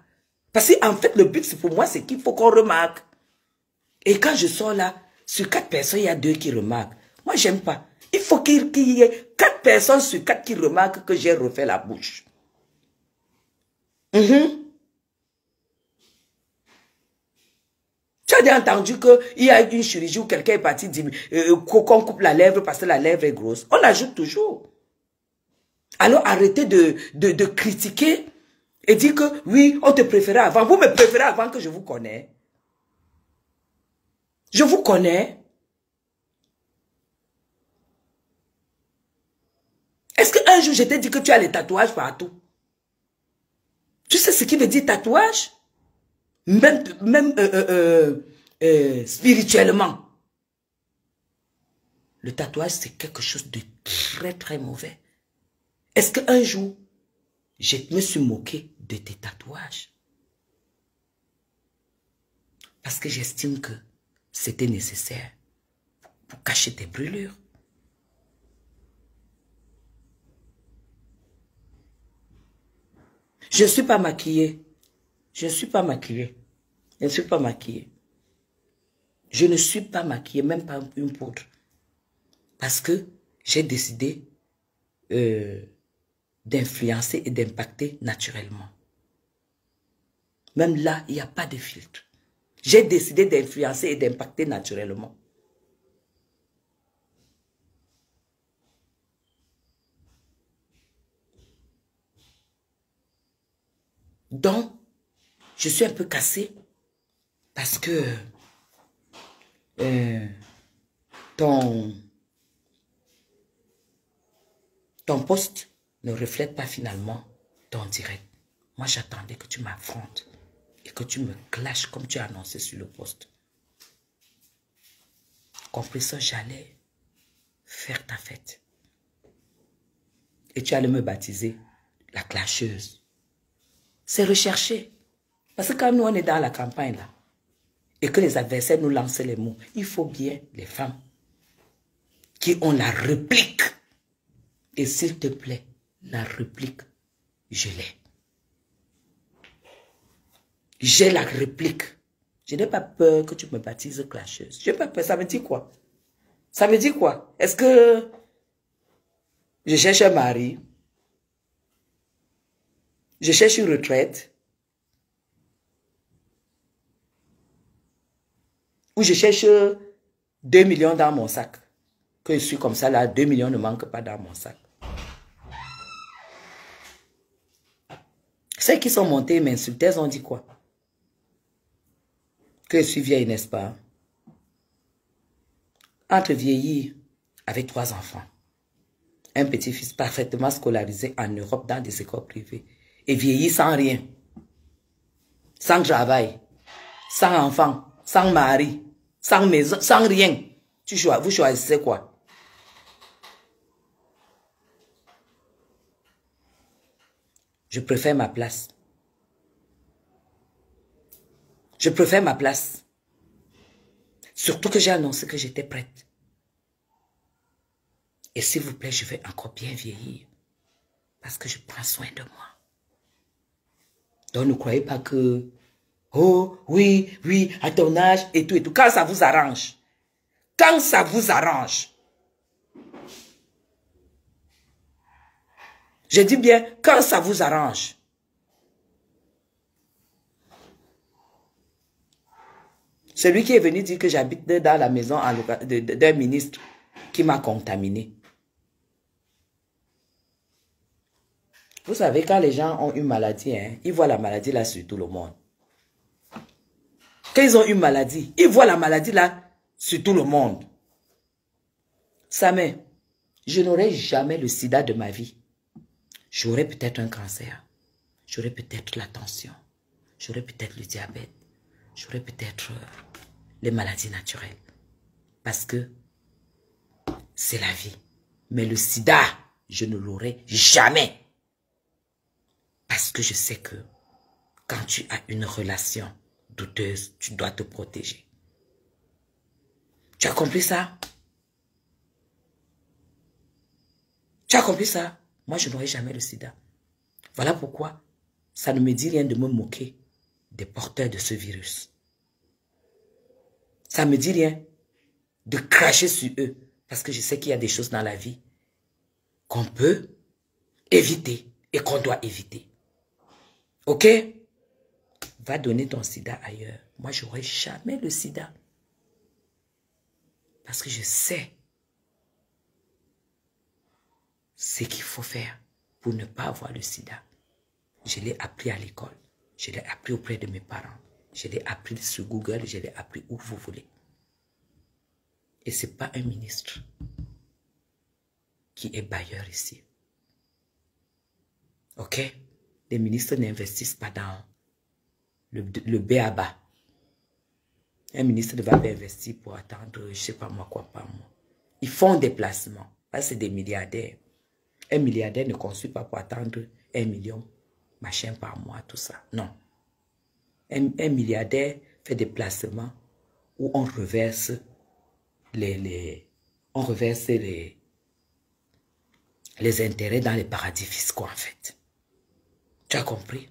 Parce qu'en fait, le but, pour moi, c'est qu'il faut qu'on remarque. Et quand je sors là, sur 4 personnes, il y a 2 qui remarquent. Moi, j'aime pas. Il faut qu'il y ait 4 personnes sur 4 qui remarquent que j'ai refait la bouche. Tu as déjà entendu qu'il y a une chirurgie où quelqu'un est parti dire qu'on coupe la lèvre parce que la lèvre est grosse. On l'ajoute toujours. Alors arrêtez de critiquer et dire que oui, on te préférait avant. Vous me préférez avant que je vous connais. Je vous connais. Est-ce qu'un jour je t'ai dit que tu as les tatouages partout? Tu sais ce qui veut dire tatouage? Même spirituellement. Le tatouage, c'est quelque chose de très, très mauvais. Est-ce qu'un jour, je me suis moqué de tes tatouages? Parce que j'estime que c'était nécessaire pour cacher tes brûlures. Je ne suis pas maquillée. Je ne suis pas maquillée. Je ne suis pas maquillée. Je ne suis pas maquillée, même pas une poudre. Parce que j'ai décidé d'influencer et d'impacter naturellement. Même là, il n'y a pas de filtre. J'ai décidé d'influencer et d'impacter naturellement. Donc, je suis un peu cassée parce que ton poste ne reflète pas finalement ton direct. Moi, j'attendais que tu m'affrontes et que tu me clashes comme tu as annoncé sur le poste. Compris ça, j'allais faire ta fête. Et tu allais me baptiser la clasheuse. C'est recherché. Parce que quand nous, on est dans la campagne, là, et que les adversaires nous lancent les mots, il faut bien les femmes qui ont la réplique. Et s'il te plaît, la réplique, je l'ai. J'ai la réplique. Je n'ai pas peur que tu me baptises clasheuse. Je n'ai pas peur. Ça me dit quoi? Ça me dit quoi? Est-ce que je cherche un mari? Je cherche une retraite? Ou je cherche 2 millions dans mon sac? Que je suis comme ça là, 2 millions ne manquent pas dans mon sac. Ceux qui sont montés m'insultaient, ils ont dit quoi? Que je suis vieille, n'est-ce pas? Entre vieillir avec 3 enfants, un petit-fils parfaitement scolarisé en Europe dans des écoles privées, et vieillir sans rien, sans travail, sans enfant, sans mari, sans maison, sans rien. Vous choisissez quoi? Je préfère ma place. Je préfère ma place. Surtout que j'ai annoncé que j'étais prête. Et s'il vous plaît, je vais encore bien vieillir. Parce que je prends soin de moi. Donc ne croyez pas que... Oh, oui, oui, à ton âge, et tout, et tout. Quand ça vous arrange. Quand ça vous arrange. Je dis bien, quand ça vous arrange. Celui qui est venu dire que j'habite dans la maison d'un ministre qui m'a contaminé. Vous savez, quand les gens ont une maladie, hein, ils voient la maladie là sur tout le monde. Quand ils ont une maladie, ils voient la maladie là sur tout le monde. Samé, je n'aurai jamais le sida de ma vie. J'aurai peut-être un cancer. J'aurai peut-être la tension. J'aurai peut-être le diabète. J'aurai peut-être les maladies naturelles. Parce que c'est la vie. Mais le sida, je ne l'aurai jamais. Parce que je sais que quand tu as une relation douteuse, tu dois te protéger. Tu as compris ça? Tu as compris ça? Moi, je n'aurai jamais le sida. Voilà pourquoi ça ne me dit rien de me moquer des porteurs de ce virus. Ça ne me dit rien de cracher sur eux. Parce que je sais qu'il y a des choses dans la vie qu'on peut éviter et qu'on doit éviter. Ok? Va donner ton sida ailleurs. Moi, je n'aurai jamais le sida. Parce que je sais ce qu'il faut faire pour ne pas avoir le sida. Je l'ai appris à l'école. Je l'ai appris auprès de mes parents. Je l'ai appris sur Google. Je l'ai appris où vous voulez. Et ce n'est pas un ministre qui est bailleur ici. Ok? Les ministres n'investissent pas dans le B.A.B.A. Un ministre ne va pas investir pour attendre, je ne sais pas moi quoi, pas moi. Ils font des placements. Là, c'est des milliardaires. Un milliardaire ne construit pas pour attendre 1 million, machin par mois, tout ça. Non. Un milliardaire fait des placements où on reverse les intérêts dans les paradis fiscaux, en fait. Tu as compris?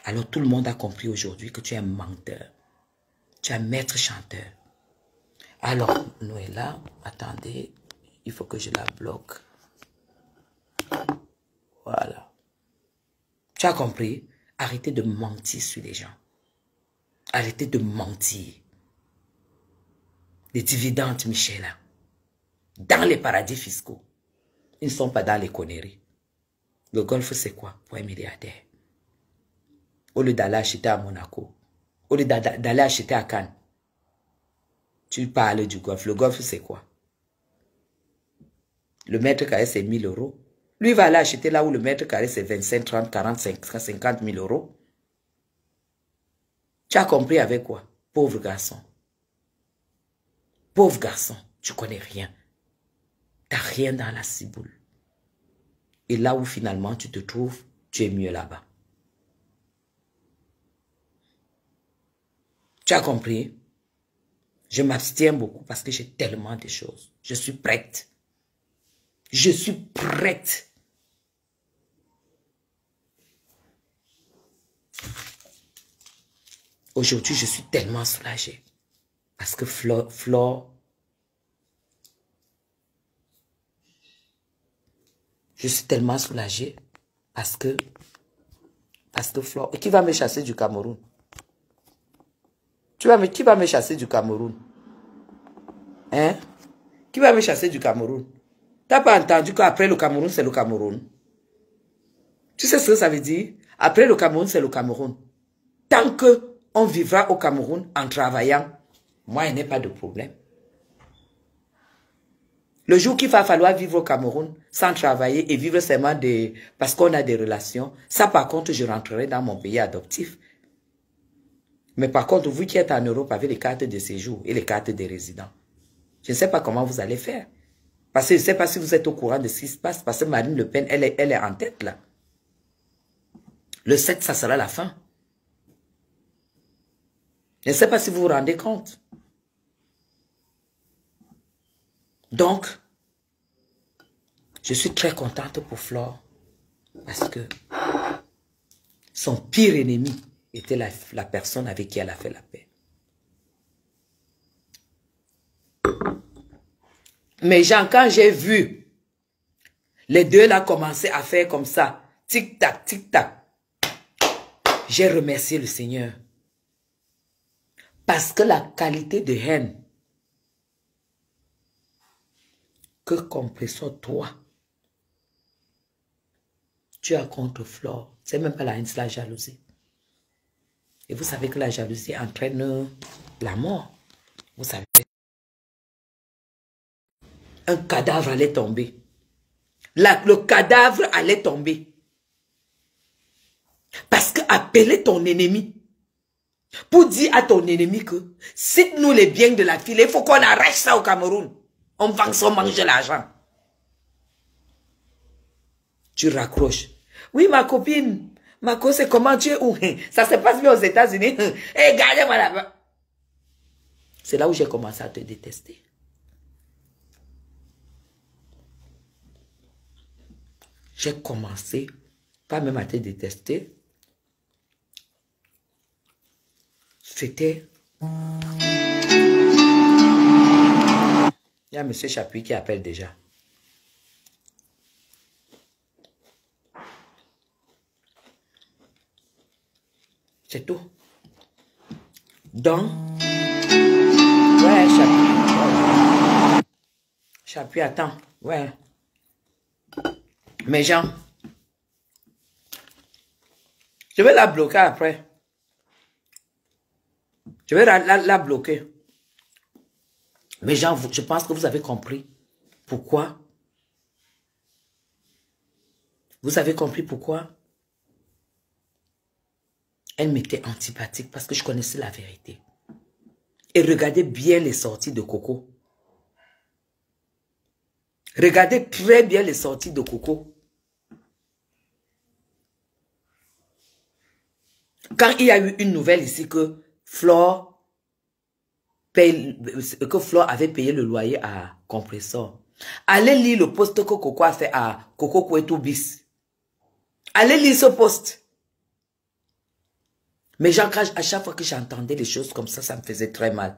Alors, tout le monde a compris aujourd'hui que tu es un menteur. Tu es un maître chanteur. Alors, Noëlla, attendez, il faut que je la bloque. Voilà. Tu as compris? Arrêtez de mentir sur les gens. Arrêtez de mentir. Les dividendes, Michela, dans les paradis fiscaux, ils ne sont pas dans les conneries. Le golf, c'est quoi pour un milliardaire? Au lieu d'aller acheter à Monaco, au lieu d'aller acheter à Cannes, tu parles du golf. Le golf, c'est quoi? Le mètre carré, c'est 1 000 euros. Lui va aller acheter là où le mètre carré, c'est 25, 30, 40, 50 000 euros. Tu as compris avec quoi? Pauvre garçon. Pauvre garçon, tu connais rien. Tu n'as rien dans la ciboule. Et là où finalement tu te trouves, tu es mieux là-bas. Tu as compris? Je m'abstiens beaucoup parce que j'ai tellement de choses. Je suis prête. Je suis prête. Aujourd'hui, je suis tellement soulagée. Parce que Flore, je suis tellement soulagée parce que Flore, et qui va me chasser du Cameroun? Qui va me chasser du Cameroun? Hein? Qui va me chasser du Cameroun? T'as pas entendu qu'après le Cameroun, c'est le Cameroun? Tu sais ce que ça veut dire? Après le Cameroun, c'est le Cameroun. Tant qu'on vivra au Cameroun en travaillant, moi, il n'y a pas de problème. Le jour qu'il va falloir vivre au Cameroun sans travailler et vivre seulement parce qu'on a des relations, ça par contre, je rentrerai dans mon pays adoptif. Mais par contre, vous qui êtes en Europe avec les cartes de séjour et les cartes de résidents, je ne sais pas comment vous allez faire. Parce que je ne sais pas si vous êtes au courant de ce qui se passe, parce que Marine Le Pen, elle est en tête là. Le 7, ça sera la fin. Je ne sais pas si vous vous rendez compte. Donc, je suis très contente pour Flore parce que son pire ennemi était la personne avec qui elle a fait la paix. Mais Jean, quand j'ai vu les deux là commencer à faire comme ça, tic-tac, tic-tac, j'ai remercié le Seigneur. Parce que la qualité de haine que compresseur toi, tu as contre Flore, c'est même pas la haine, c'est la jalousie. Et vous savez que la jalousie entraîne la mort. Vous savez. Un cadavre allait tomber. Le cadavre allait tomber. Parce que appeler ton ennemi, pour dire à ton ennemi que cite-nous les biens de la fille, il faut qu'on arrache ça au Cameroun. On vend ça, on mange l'argent. Tu raccroches. Oui, ma copine, Marco, c'est comment tu es où? Ça se passe bien aux États-Unis. Hey, gardez-moi là-bas. C'est là où j'ai commencé à te détester. J'ai commencé, pas même à te détester. C'était... Il y a M. Chapuis qui appelle déjà. C'est tout. Donc, ouais, Chapuis. Chapuis, attends. Ouais. Mais Jean, Je vais la bloquer après. Je vais la bloquer. Mais gens, je pense que vous avez compris pourquoi. Vous avez compris pourquoi elle m'était antipathique, parce que je connaissais la vérité. Et regardez bien les sorties de Coco. Regardez très bien les sorties de Coco. Quand il y a eu une nouvelle ici que Flore avait payé le loyer à Compressor, allez lire le post que Coco a fait à Coco Kouetou Bis. Allez lire ce post. Mais genre, à chaque fois que j'entendais les choses comme ça me faisait très mal.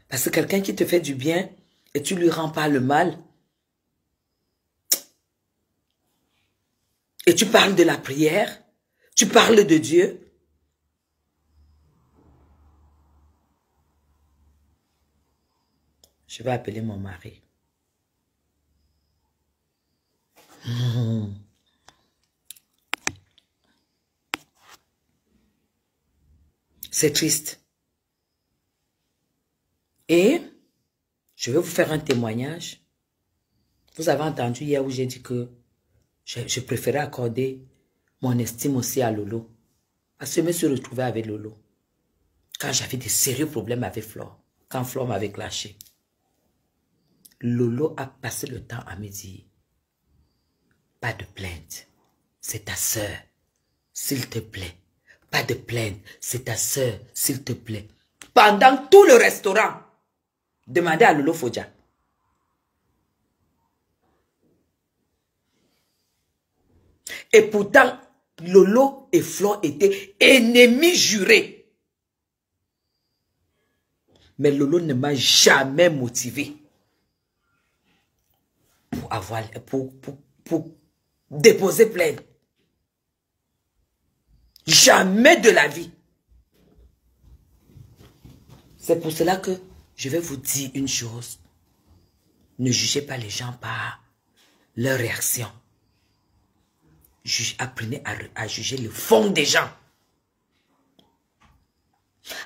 Parce que quelqu'un qui te fait du bien et tu lui rends pas le mal, et tu parles de la prière, tu parles de Dieu. Je vais appeler mon mari. C'est triste. Et je vais vous faire un témoignage. Vous avez entendu hier où j'ai dit que je préférais accorder mon estime aussi à Lolo. Parce que je me suis retrouvée avec Lolo. Quand j'avais des sérieux problèmes avec Flore. Quand Flore m'avait clashé. Lolo a passé le temps à me dire, pas de plainte, c'est ta sœur, s'il te plaît. Pas de plainte, c'est ta sœur, s'il te plaît. Pendant tout le restaurant, demandez à Lolo Fodja. Et pourtant, Lolo et Flore étaient ennemis jurés. Mais Lolo ne m'a jamais motivé pour déposer plainte. Jamais de la vie. C'est pour cela que je vais vous dire une chose. Ne jugez pas les gens par leur réaction. Apprenez à juger le fond des gens.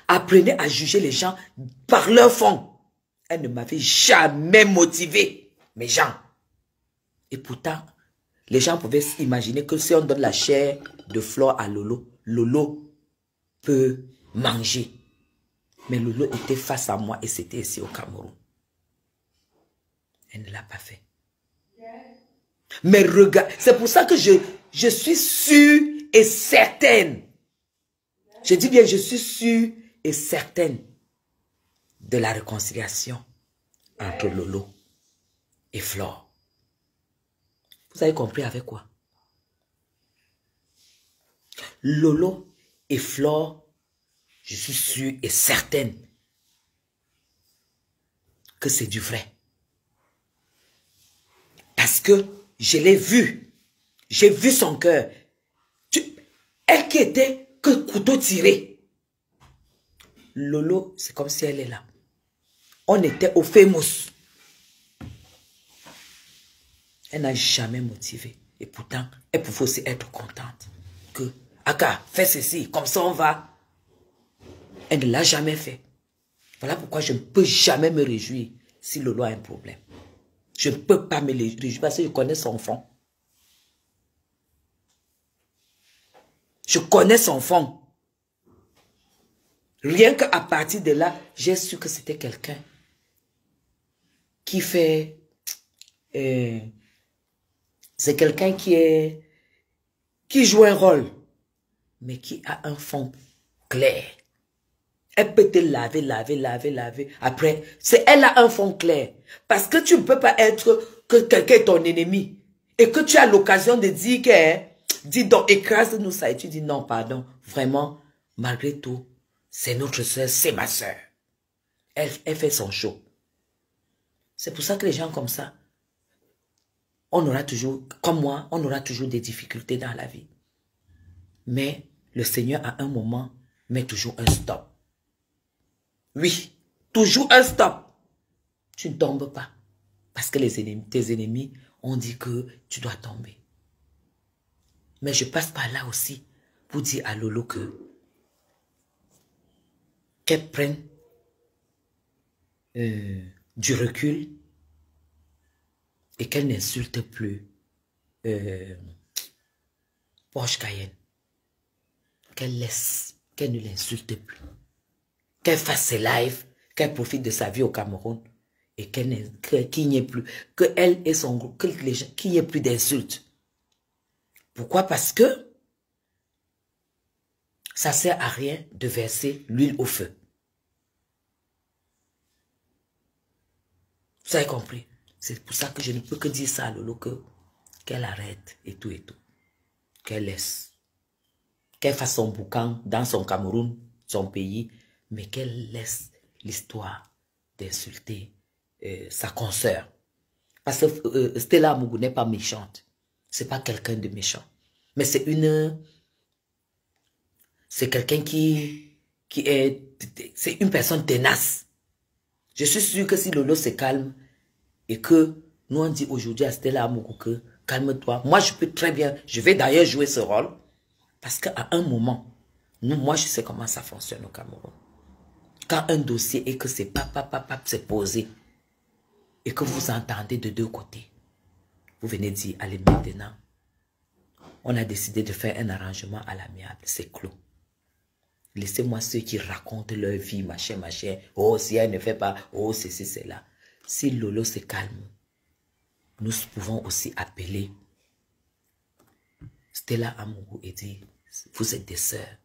Apprenez à juger les gens par leur fond. Elle ne m'avait jamais motivé, mes gens. Et pourtant, les gens pouvaient imaginer que si on donne la chair de Flore à Lolo, Lolo peut manger. Mais Lolo était face à moi et c'était ici au Cameroun. Elle ne l'a pas fait. Mais regarde, c'est pour ça que je suis sûre et certaine. Je dis bien, je suis sûre et certaine de la réconciliation entre Lolo et Flore. Vous avez compris avec quoi? Lolo et Flore, je suis sûre et certaine que c'est du vrai. Parce que je l'ai vu. J'ai vu son cœur. Elle qui était que couteau tiré. Lolo, c'est comme si elle est là. On était au famous. Elle n'a jamais motivé. Et pourtant, elle pouvait aussi être contente. Que, Aka, fais ceci, comme ça on va. Elle ne l'a jamais fait. Voilà pourquoi je ne peux jamais me réjouir si Lolo a un problème. Je ne peux pas me réjouir parce que je connais son fond. Je connais son fond. Rien qu'à partir de là, j'ai su que c'était quelqu'un qui fait... c'est quelqu'un qui joue un rôle, mais qui a un fond clair. Elle peut te laver. Après, elle a un fond clair. Parce que tu ne peux pas être que quelqu'un est ton ennemi. Et que tu as l'occasion de dire que, dis donc, écrase-nous ça. Et tu dis non, pardon. Vraiment, malgré tout, c'est notre soeur, c'est ma soeur. Elle fait son show. C'est pour ça que les gens comme ça, on aura toujours, comme moi, on aura toujours des difficultés dans la vie. Mais le Seigneur, à un moment, met toujours un stop. Oui, toujours un stop. Tu ne tombes pas. Parce que tes ennemis ont dit que tu dois tomber. Mais je passe par là aussi pour dire à Lolo qu'elle prenne du recul et qu'elle n'insulte plus Porsche Cayenne. Qu'elle ne l'insulte plus. Qu'elle fasse ses lives, qu'elle profite de sa vie au Cameroun et qu'il n'y ait plus, qu'elle et son groupe, qu'il n'y ait plus d'insultes. Pourquoi? Parce que ça ne sert à rien de verser l'huile au feu. Vous avez compris? C'est pour ça que je ne peux que dire ça à Lolo, qu'elle arrête et tout et tout. Qu'elle laisse. Qu'elle fasse son boucan dans son Cameroun, son pays, mais qu'elle laisse l'histoire d'insulter sa consoeur. Parce que Stella Amougou n'est pas méchante. C'est pas quelqu'un de méchant. Mais c'est quelqu'un c'est une personne tenace. Je suis sûr que si Lolo se calme et que nous on dit aujourd'hui à Stella Amougou que calme-toi. Moi je peux très bien, je vais d'ailleurs jouer ce rôle parce qu'à un moment, moi je sais comment ça fonctionne au Cameroun. Quand un dossier et que c'est c'est posé et que vous entendez de deux côtés, vous venez dire, allez maintenant, on a décidé de faire un arrangement à l'amiable, c'est clos. Laissez-moi ceux qui racontent leur vie, machin, machin, oh si elle ne fait pas, oh ceci, c'est là. Si Lolo se calme, nous pouvons aussi appeler Stella Amougou et dire, vous êtes des sœurs.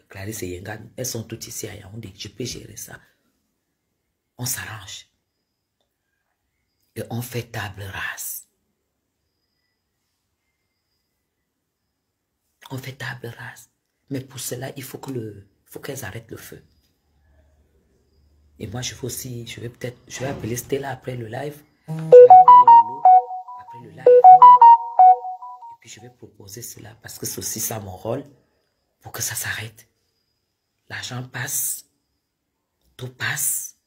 Clarisse et Yenga, elles sont toutes ici à Yaoundé. Je peux gérer ça. On s'arrange. Et on fait table rase. On fait table rase. Mais pour cela, il faut qu'elles arrêtent le feu. Et moi, je vais appeler Stella après le live. Je vais appeler Lolo après le live. Et puis je vais proposer cela parce que c'est aussi ça mon rôle. Pour que ça s'arrête. L'argent passe. Tout passe.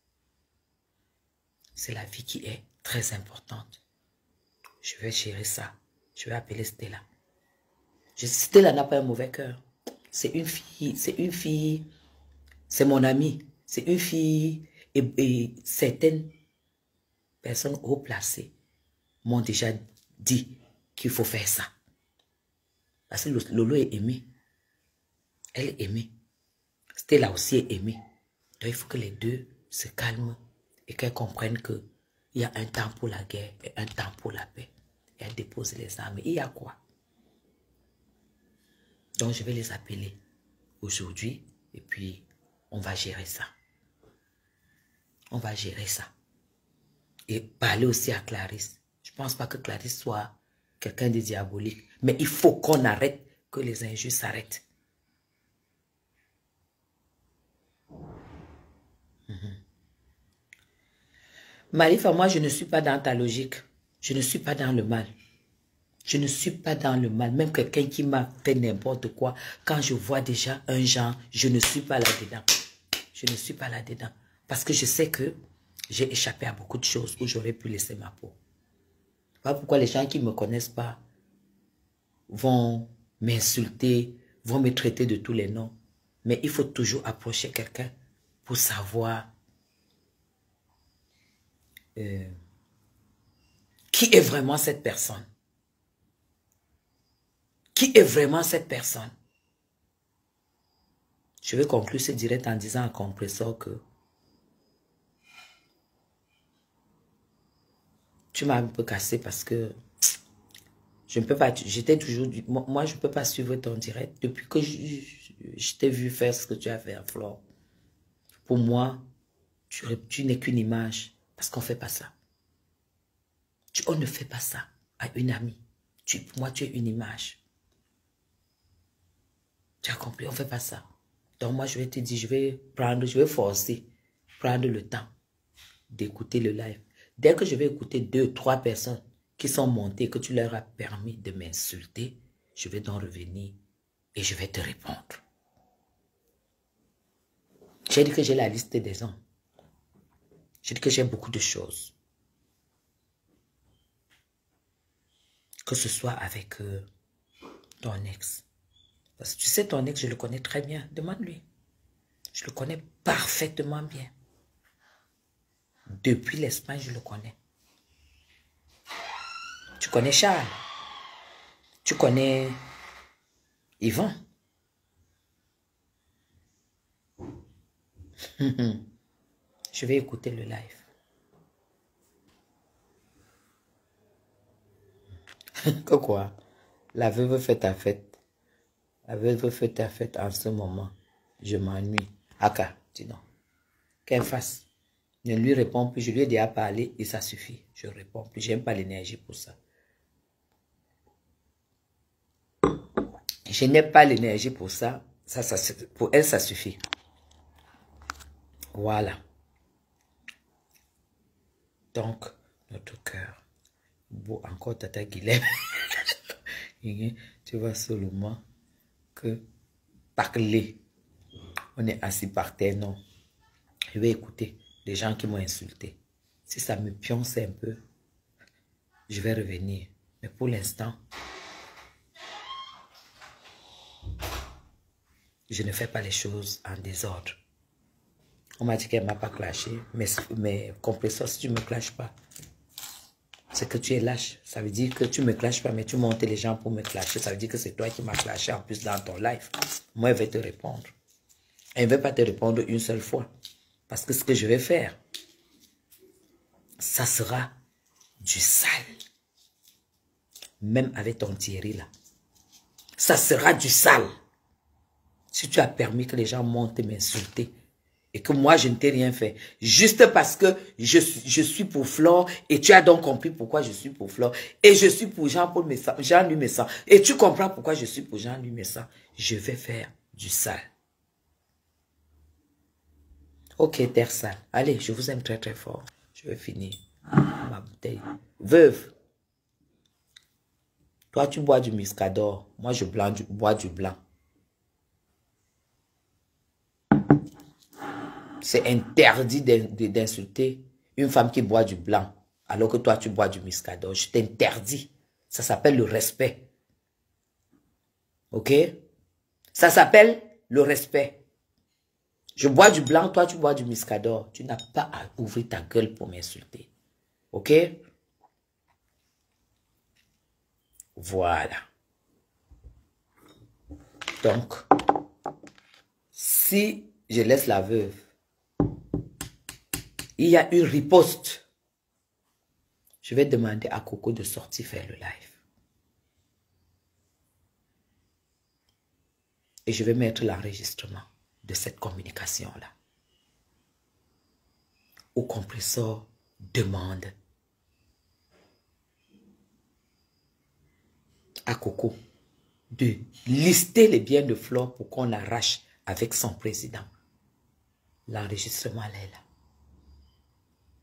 C'est la vie qui est très importante. Je vais gérer ça. Je vais appeler Stella. Stella n'a pas un mauvais cœur. C'est une fille, c'est mon amie. C'est une fille et certaines personnes haut placées m'ont déjà dit qu'il faut faire ça. Parce que Lolo est aimé. Elle est aimée. Stella aussi est aimée. Donc il faut que les deux se calment et qu'elles comprennent qu'il y a un temps pour la guerre et un temps pour la paix. Et elles déposent les armes. Et il y a quoi? Donc je vais les appeler aujourd'hui et puis on va gérer ça. On va gérer ça. Et parler aussi à Clarisse. Je ne pense pas que Clarisse soit quelqu'un de diabolique. Mais il faut qu'on arrête, que les injures s'arrêtent. Marifa, moi je ne suis pas dans ta logique. Je ne suis pas dans le mal. Je ne suis pas dans le mal. Même quelqu'un qui m'a fait n'importe quoi, quand je vois déjà un genre, je ne suis pas là-dedans. Je ne suis pas là-dedans. Parce que je sais que j'ai échappé à beaucoup de choses où j'aurais pu laisser ma peau. Voilà pourquoi les gens qui ne me connaissent pas vont m'insulter, vont me traiter de tous les noms. Mais il faut toujours approcher quelqu'un pour savoir qui est vraiment cette personne. Qui est vraiment cette personne? Je vais conclure ce direct en disant à Compressor que tu m'as un peu cassé parce que je ne peux pas, j'étais toujours, moi je ne peux pas suivre ton direct depuis que je t'ai vu faire ce que tu as fait à Flore. Pour moi, tu n'es qu'une image parce qu'on ne fait pas ça. On ne fait pas ça à une amie. Pour moi, tu es une image. Tu as compris, on ne fait pas ça. Donc moi, je vais te dire, je vais forcer, prendre le temps d'écouter le live. Dès que je vais écouter 2, 3 personnes qui sont montées, que tu leur as permis de m'insulter, je vais donc revenir et je vais te répondre. J'ai dit que j'ai la liste des hommes. J'ai dit que j'ai beaucoup de choses. Que ce soit avec ton ex, Parce que tu sais, ton ex, je le connais très bien. Demande-lui. Je le connais parfaitement bien. Depuis l'Espagne, je le connais. Tu connais Charles. Tu connais Yvan. Je vais écouter le live. Quoi? La veuve fait ta fête. La veuve fait ta fête en ce moment. Je m'ennuie. Aka, dis non. Qu'elle fasse. Ne lui réponds plus. Je lui ai déjà parlé et ça suffit. Je réponds plus. J'aime pas l'énergie pour ça. Je n'ai pas l'énergie pour ça. Pour elle, ça suffit. Voilà. Donc, notre cœur. Bon, encore Tata Guilhem. Tu vois seulement que parler. On est assis par terre, non. Je vais écouter les gens qui m'ont insulté. Si ça me pionce un peu, je vais revenir. Mais pour l'instant, je ne fais pas les choses en désordre. On m'a dit qu'elle ne m'a pas clashé. Mais compresseur, si tu ne me clashes pas, c'est que tu es lâche. Ça veut dire que tu ne me clashes pas, mais tu montes les gens pour me clasher. Ça veut dire que c'est toi qui m'as clashé en plus dans ton live. Moi, elle va te répondre. Elle ne va pas te répondre une seule fois. Parce que ce que je vais faire, ça sera du sale. Même avec ton Thierry là. Ça sera du sale. Si tu as permis que les gens montent m'insulter et que moi je ne t'ai rien fait, juste parce que je suis pour Flore et tu as donc compris pourquoi je suis pour Flore et je suis pour Jean-Louis Messan et tu comprends pourquoi je suis pour Jean-Louis Messan, je vais faire du sale. Ok, terre sale. Allez, je vous aime très très fort. Je vais finir ma bouteille. Veuve, toi tu bois du Muscador, moi je bois du blanc. C'est interdit d'insulter une femme qui boit du blanc alors que toi tu bois du Muscador. Je t'interdis. Ça s'appelle le respect. Ok? Ça s'appelle le respect. Je bois du blanc, toi tu bois du Muscador. Tu n'as pas à ouvrir ta gueule pour m'insulter. Ok? Voilà. Donc, si je laisse la veuve, il y a une riposte. Je vais demander à Coco de sortir faire le live. Et je vais mettre l'enregistrement de cette communication-là. Au compresseur demande à Coco de lister les biens de Flore pour qu'on arrache avec son président. L'enregistrement est là.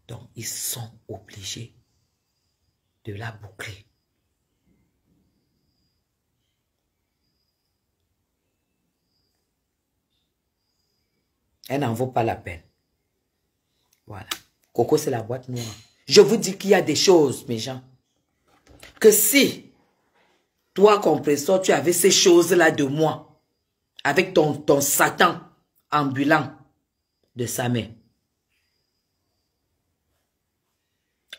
Donc, ils sont obligés de la boucler. Elle n'en vaut pas la peine. Voilà. Coco, c'est la boîte noire. Je vous dis qu'il y a des choses, mes gens, que si toi, compresseur, tu avais ces choses-là de moi, avec ton Satan ambulant de sa main,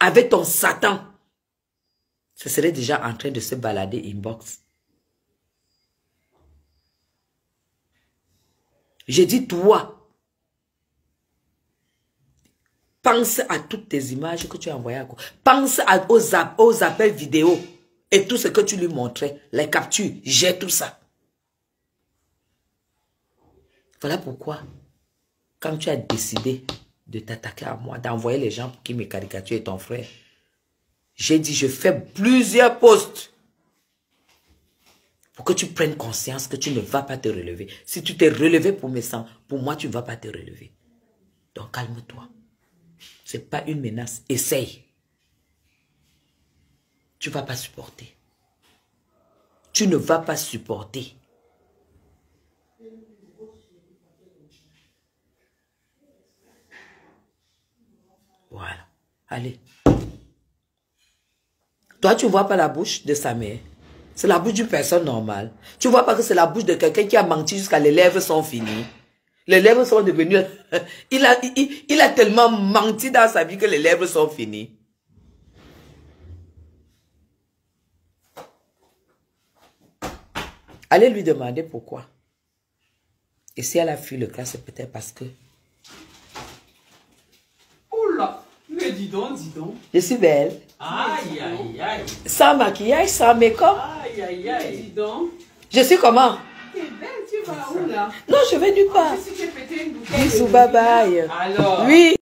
avec ton Satan, ce serait déjà en train de se balader inbox. J'ai dit, toi, pense à toutes tes images que tu as envoyées à quoi. Pense aux appels vidéo et tout ce que tu lui montrais, les captures, j'ai tout ça. Voilà pourquoi, quand tu as décidé de t'attaquer à moi, d'envoyer les gens qui me caricaturent et ton frère, j'ai dit, je fais plusieurs posts pour que tu prennes conscience que tu ne vas pas te relever. Si tu t'es relevé pour mes sangs, pour moi, tu ne vas pas te relever. Donc, calme-toi. Ce n'est pas une menace. Essaye. Tu ne vas pas supporter. Tu ne vas pas supporter. Voilà. Allez. Toi, tu ne vois pas la bouche de sa mère. C'est la bouche d'une personne normale. Tu vois pas que c'est la bouche de quelqu'un qui a menti jusqu'à les lèvres sont finies. Les lèvres sont devenues... il a tellement menti dans sa vie que les lèvres sont finies. Allez lui demander pourquoi. Et si elle a fui le cas, c'est peut-être parce que... Oula, mais dis donc, dis donc. Je suis belle. Aïe, aïe, aïe. Sans maquillage, sans make-up. Aïe, aïe, aïe. Dis donc. Je suis comment? T'es belle, tu vas où là? Non, je vais nulle part. Si tu es pété une bouteille. Bisous, bye bye. Alors. Oui.